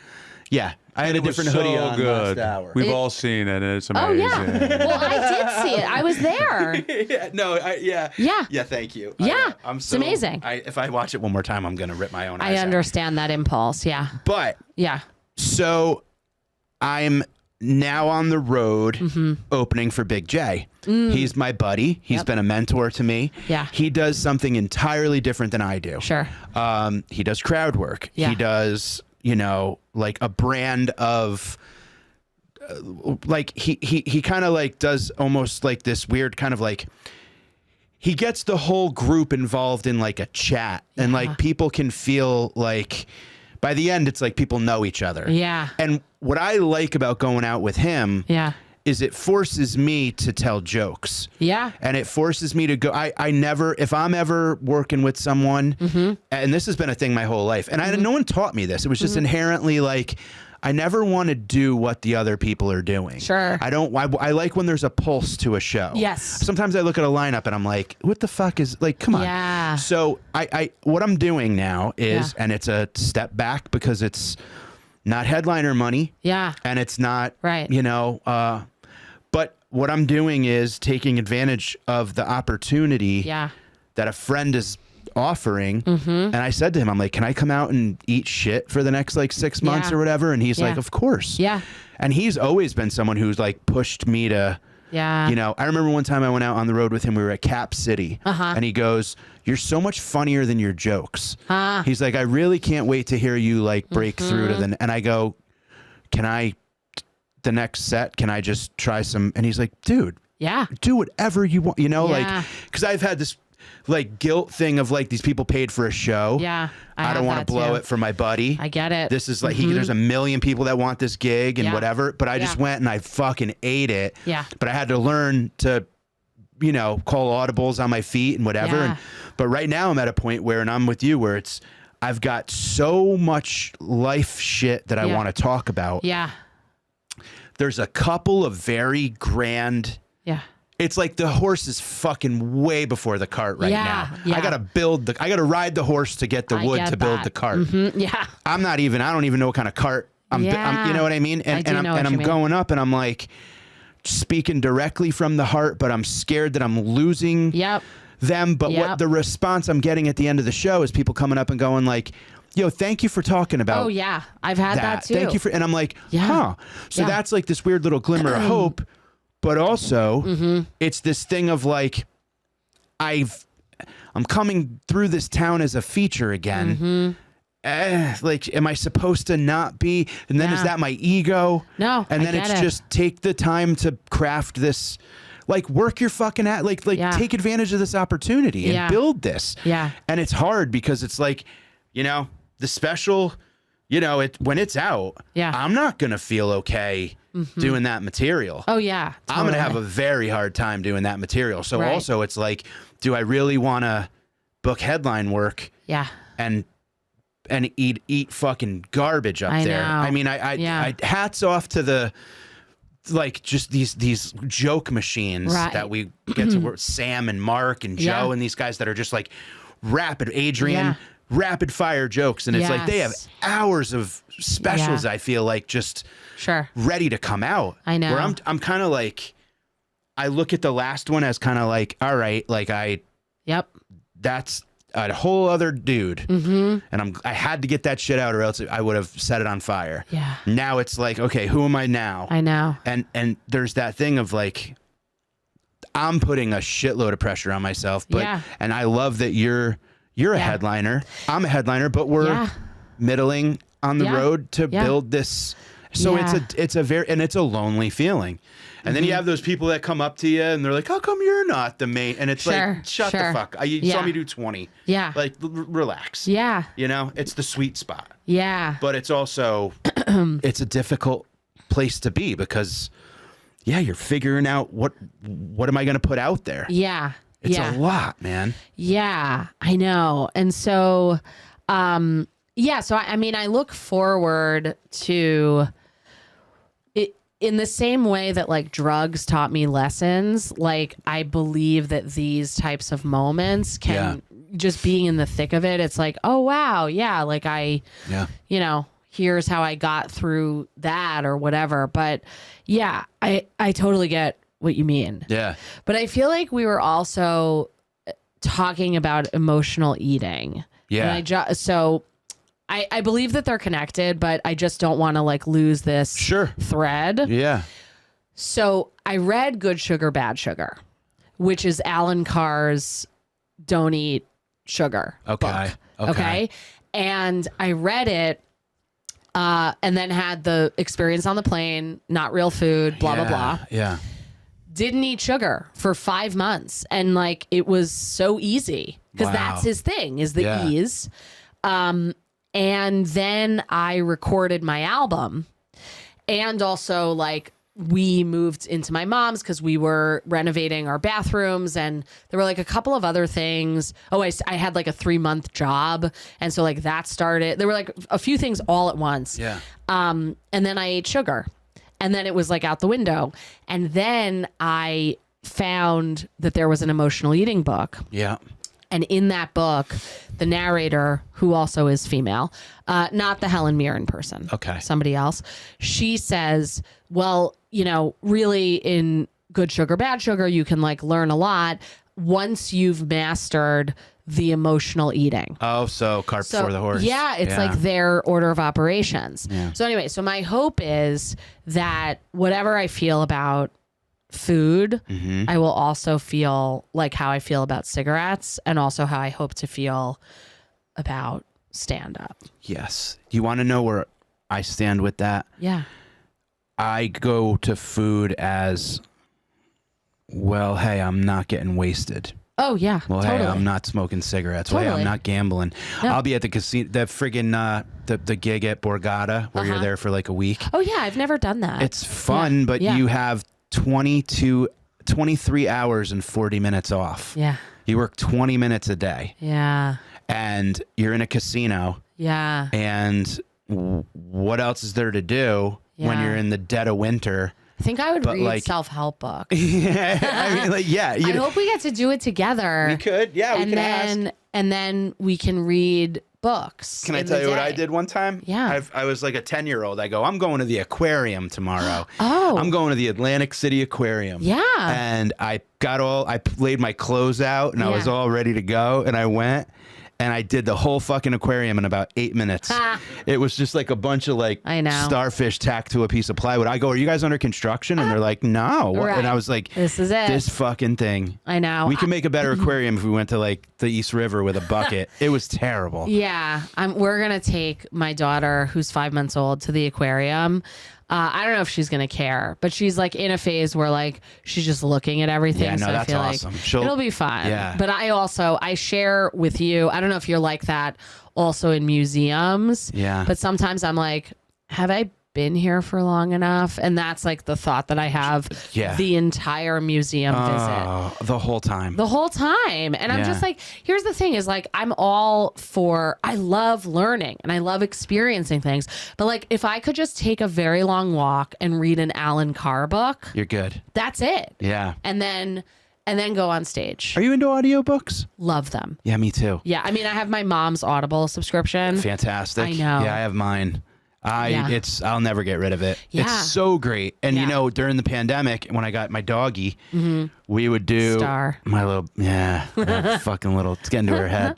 Yeah. I had a It was different hoodie on good. last hour. We've all seen it. And it's Oh amazing. yeah. Well, I did see it. I was there. yeah, no, Yeah. Yeah, thank you. Yeah, I'm it's so amazing. If I watch it one more time, I'm going to rip my own eyes I out. understand that impulse. Yeah. But Yeah. so I'm now on the road opening for Big J. He's my buddy. He's been a mentor to me. Yeah. He does something entirely different than I do. Sure. He does crowd work. Yeah. He does, you know, like a brand of like he kind of like does almost like this weird kind of like he gets the whole group involved in like a chat and like people can feel like by the end it's like people know each other. Yeah. And what I like about going out with him Yeah. is it forces me to tell jokes. Yeah. And it forces me to go. I never, if I'm ever working with someone, and this has been a thing my whole life, and no one taught me this. It was just inherently like, I never want to do what the other people are doing. Sure. I like when there's a pulse to a show. Yes. Sometimes I look at a lineup and I'm like, what the fuck is, like, come on. Yeah. So what I'm doing now is, and it's a step back because it's not headliner money. Yeah. And it's not, right. you know, but what I'm doing is taking advantage of the opportunity that a friend is offering. And I said to him, I'm like, can I come out and eat shit for the next like 6 months or whatever? And he's like, of course. Yeah. And he's always been someone who's like pushed me to, you know, I remember one time I went out on the road with him. We were at Cap City and he goes, you're so much funnier than your jokes. He's like, I really can't wait to hear you like break through to the, and I go, the next set, can I just try some? And he's like, dude, do whatever you want, you know, like, cause I've had this like guilt thing of like, these people paid for a show. Yeah. I don't want to blow it for my buddy. I get it. This is like, there's a million people that want this gig and whatever, but I just went and I fucking ate it. Yeah. But I had to learn to, you know, call audibles on my feet and whatever. Yeah. But right now I'm at a point where, and I'm with you, where it's, I've got so much life shit that I want to talk about. Yeah. There's a couple of very grand. Yeah. It's like the horse is fucking way before the cart right now. Yeah. I gotta ride the horse to get the wood to build the cart. Yeah. I don't even know what kind of cart I'm you know what I mean? And I'm going up and I'm like speaking directly from the heart, but I'm scared that I'm losing them. But what the response I'm getting at the end of the show is people coming up and going like, yo, thank you for talking about. Oh yeah. I've had that too. Thank you for, and I'm like, huh. So that's like this weird little glimmer of hope. But also, it's this thing of like, I'm coming through this town as a feature again. Like, am I supposed to not be? And then is that my ego? No. And then it's just take the time to craft this, like work your fucking take advantage of this opportunity and build this. Yeah. And it's hard because it's like, you know, the special, you know, when it's out, I'm not gonna feel okay doing that material. Oh yeah, totally. I'm gonna have a very hard time doing that material. So also, it's like, do I really want to book headline work? Yeah. And eat fucking garbage up there. Know. I mean, I hats off to the like just these joke machines that we get to work. Sam and Mark and Joe and these guys that are just like rapid fire jokes, and it's like they have hours of specials. I feel like just ready to come out. I know. Where I'm kind of like, I look at the last one as kind of like, all right, like that's a whole other dude, and I had to get that shit out, or else I would have set it on fire. Yeah. Now it's like, okay, who am I now? I know. And there's that thing of like, I'm putting a shitload of pressure on myself, but and I love that you're a headliner. I'm a headliner, but we're middling on the road to build this. So it's a lonely feeling. And then you have those people that come up to you and they're like, how come you're not the main? And it's like, shut the fuck. You saw me do 20. Yeah. Like, relax. Yeah. You know, it's the sweet spot. Yeah. But it's also, it's a difficult place to be because, you're figuring out what am I going to put out there? Yeah. It's a lot, man. Yeah, I know. And so, so I mean, I look forward to it in the same way that like drugs taught me lessons. Like, I believe that these types of moments can just being in the thick of it. It's like, oh, wow. Yeah. Like you know, here's how I got through that or whatever. But yeah, I totally get what you mean. Yeah. But I feel like we were also talking about emotional eating. Yeah. And I believe that they're connected, but I just don't want to like lose this thread. Yeah. So I read Good Sugar, Bad Sugar, which is Alan Carr's Don't Eat Sugar book. Okay. And I read it and then had the experience on the plane, not real food, blah, blah, blah. Yeah. Didn't eat sugar for 5 months. And like, it was so easy because that's his thing is the ease. And then I recorded my album and also like we moved into my mom's because we were renovating our bathrooms, and there were like a couple of other things. Oh, I had like a 3-month job, and so like that started. There were like a few things all at once. Yeah. And then I ate sugar, and then it was like out the window, and then I found that there was an emotional eating book. Yeah. And in that book, the narrator, who also is female, not the Helen Mirren person, Okay. somebody else, she says, well, you know, really in Good Sugar, Bad Sugar, you can like learn a lot once you've mastered the emotional eating. Oh, so cart before the horse. Yeah, it's like their order of operations. Yeah. So anyway, so my hope is that whatever I feel about food, I will also feel like how I feel about cigarettes, and also how I hope to feel about stand up. Yes. You want to know where I stand with that? Yeah. I go to food as, well, hey, I'm not getting wasted. Oh yeah. Well, totally. hey, I'm not smoking cigarettes. Well, hey, Totally. I'm not gambling. No. I'll be at the casino, the friggin' the gig at Borgata where you're there for like a week. Oh yeah, I've never done that. It's fun, but Yeah. you have 23 hours and 40 minutes off. Yeah. You work 20 minutes a day Yeah. and you're in a casino, Yeah. and what else is there to do when Yeah. you're in the dead of winter? I think I would But, read like- self-help books. I mean, like, yeah. I hope we get to do it together. we could. Yeah, we and can then ask. and then we can read books. Can I in tell the you what I day. did one time? Yeah. I was like a 10-year-old. I go, I'm going to the aquarium tomorrow. Oh. I'm going to the Atlantic City Aquarium. Yeah. And I laid my clothes out and I was Yeah. all ready to go. And I went and I did the whole fucking aquarium in about 8 minutes. It was just like a bunch of like I know. starfish tacked to a piece of plywood. I go, are you guys under construction? And they're like, no. Right. And I was like, This is it. this fucking thing. I know. We could make a better aquarium if we went to like the East River with a bucket. It was terrible. Yeah, we're gonna take my daughter, who's 5 months old, to the aquarium. I don't know if she's gonna care, but she's like in a phase where like she's just looking at everything. Yeah, no, so I that's feel awesome. like She'll- it'll be fun. Yeah. But I share with you. I don't know if you're like that also in museums. Yeah. But sometimes I'm like, have I been here for long enough? And that's like the thought that I have Yeah. the entire museum visit. The whole time. The whole time. And I'm Yeah. just like, here's the thing is like, I love learning and I love experiencing things. But like, if I could just take a very long walk and read an Alan Carr book, You're good. that's it. Yeah. And then go on stage. Are you into audiobooks? Love them. Yeah, me too. Yeah. I mean, I have my mom's Audible subscription. Fantastic. I know. Yeah, I have mine. Yeah. I'll never get rid of it. Yeah. It's so great. And Yeah. you know, during the pandemic, when I got my doggy, we would do Star. my little that fucking little. It's getting to her head.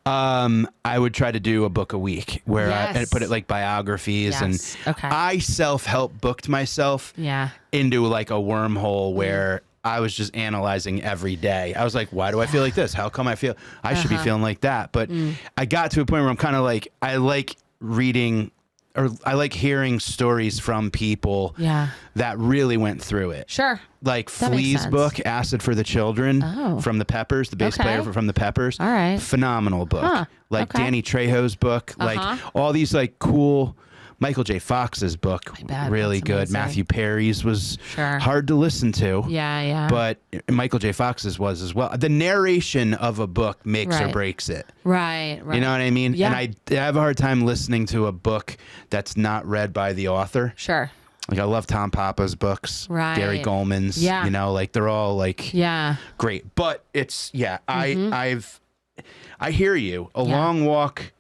I would try to do a book a week where I Yes. put it like biographies, Yes. and Okay. I self-help booked myself Yeah. into like a wormhole where I was just analyzing every day. I was like, why do I feel like this? How come I should Uh-huh. be feeling like that? But I got to a point where I'm kind of like, I like reading, or I like hearing stories from people Yeah. that really went through it. Sure. Like That makes Flea's sense. book, Acid for the Children, Oh. from the Peppers, the bass Okay. player from the Peppers. All right. Phenomenal book. Huh. Like Okay. Danny Trejo's book, like all these like cool. Michael J. Fox's book, bet. really That's good. amazing. Matthew Perry's was Sure. hard to listen to. Yeah. Yeah. But Michael J. Fox's was as well. The narration of a book makes or Right. breaks it. right. You know what I mean? Yeah. And I have a hard time listening to a book that's not read by the author. Sure. Like I love Tom Papa's books, Right. Gary Goldman's. Yeah. You know, like they're all like Yeah. great. But it's I hear you. A long walk,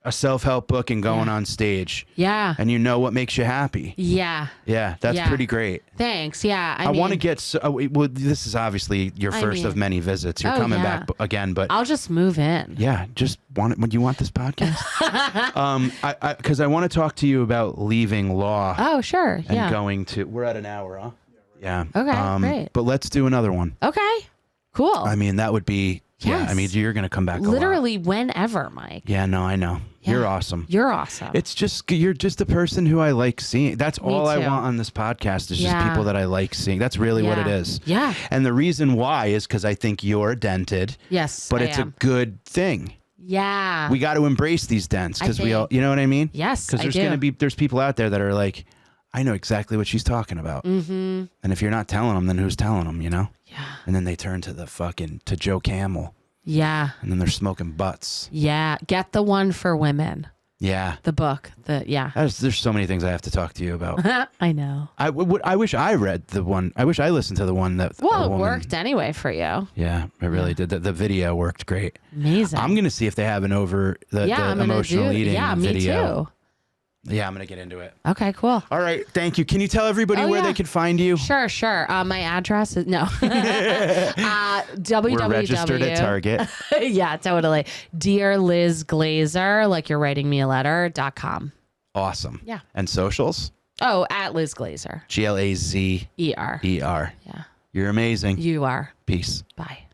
a self-help book, and going on stage. Yeah. And you know what makes you happy. Yeah. Yeah, that's Yeah. pretty great. Thanks. Yeah. I want to get well, this is obviously your first of mean- many visits. You're Oh, coming yeah. back again, but I'll just move in. yeah, just want it when you want this podcast. Because I want to talk to you about leaving law Oh, sure. and Yeah. going to. We're at an hour, huh? Yeah. Okay, great. But let's do another one. Okay. Cool. I mean, that would be. Yeah. I Yes. mean, you're gonna come back. A lot. Literally whenever, Mike. Yeah. No, I know. Yeah. You're awesome. You're awesome. It's just you're just a person who I like seeing. That's all I too. want on this podcast is just Yeah. people that I like seeing. That's really what it Yeah. is. Yeah. And the reason why is because I think you're dented. Yes. But I it's am. a good thing. Yeah. We got to embrace these dents because we all, think- you know what I mean? Yes, Because I there's do. going to be, there's people out there that are like, I know exactly what she's talking about. Mm-hmm. And if you're not telling them, then who's telling them, you know? Yeah. And then they turn to to Joe Camel. Yeah. And then they're smoking butts. Yeah. Get the one for women. Yeah. The book. There's so many things I have to talk to you about. I know. I wish I read the one. I wish I listened to the one that. Well, it worked anyway for you. Yeah, it really did. The video worked great. Amazing. I'm gonna see if they have an the emotional eating video. Me too. Yeah, I'm gonna get into it. Okay, cool. All right, thank you. Can you tell everybody where they can find you? Sure. My address is no. We're registered at Target. Yeah, totally. Dear Liz Glazer, like you're writing me a letter.com. Awesome. Yeah. And socials? Oh, at Liz Glazer. GLAZER. Yeah. You're amazing. You are. Peace. Bye.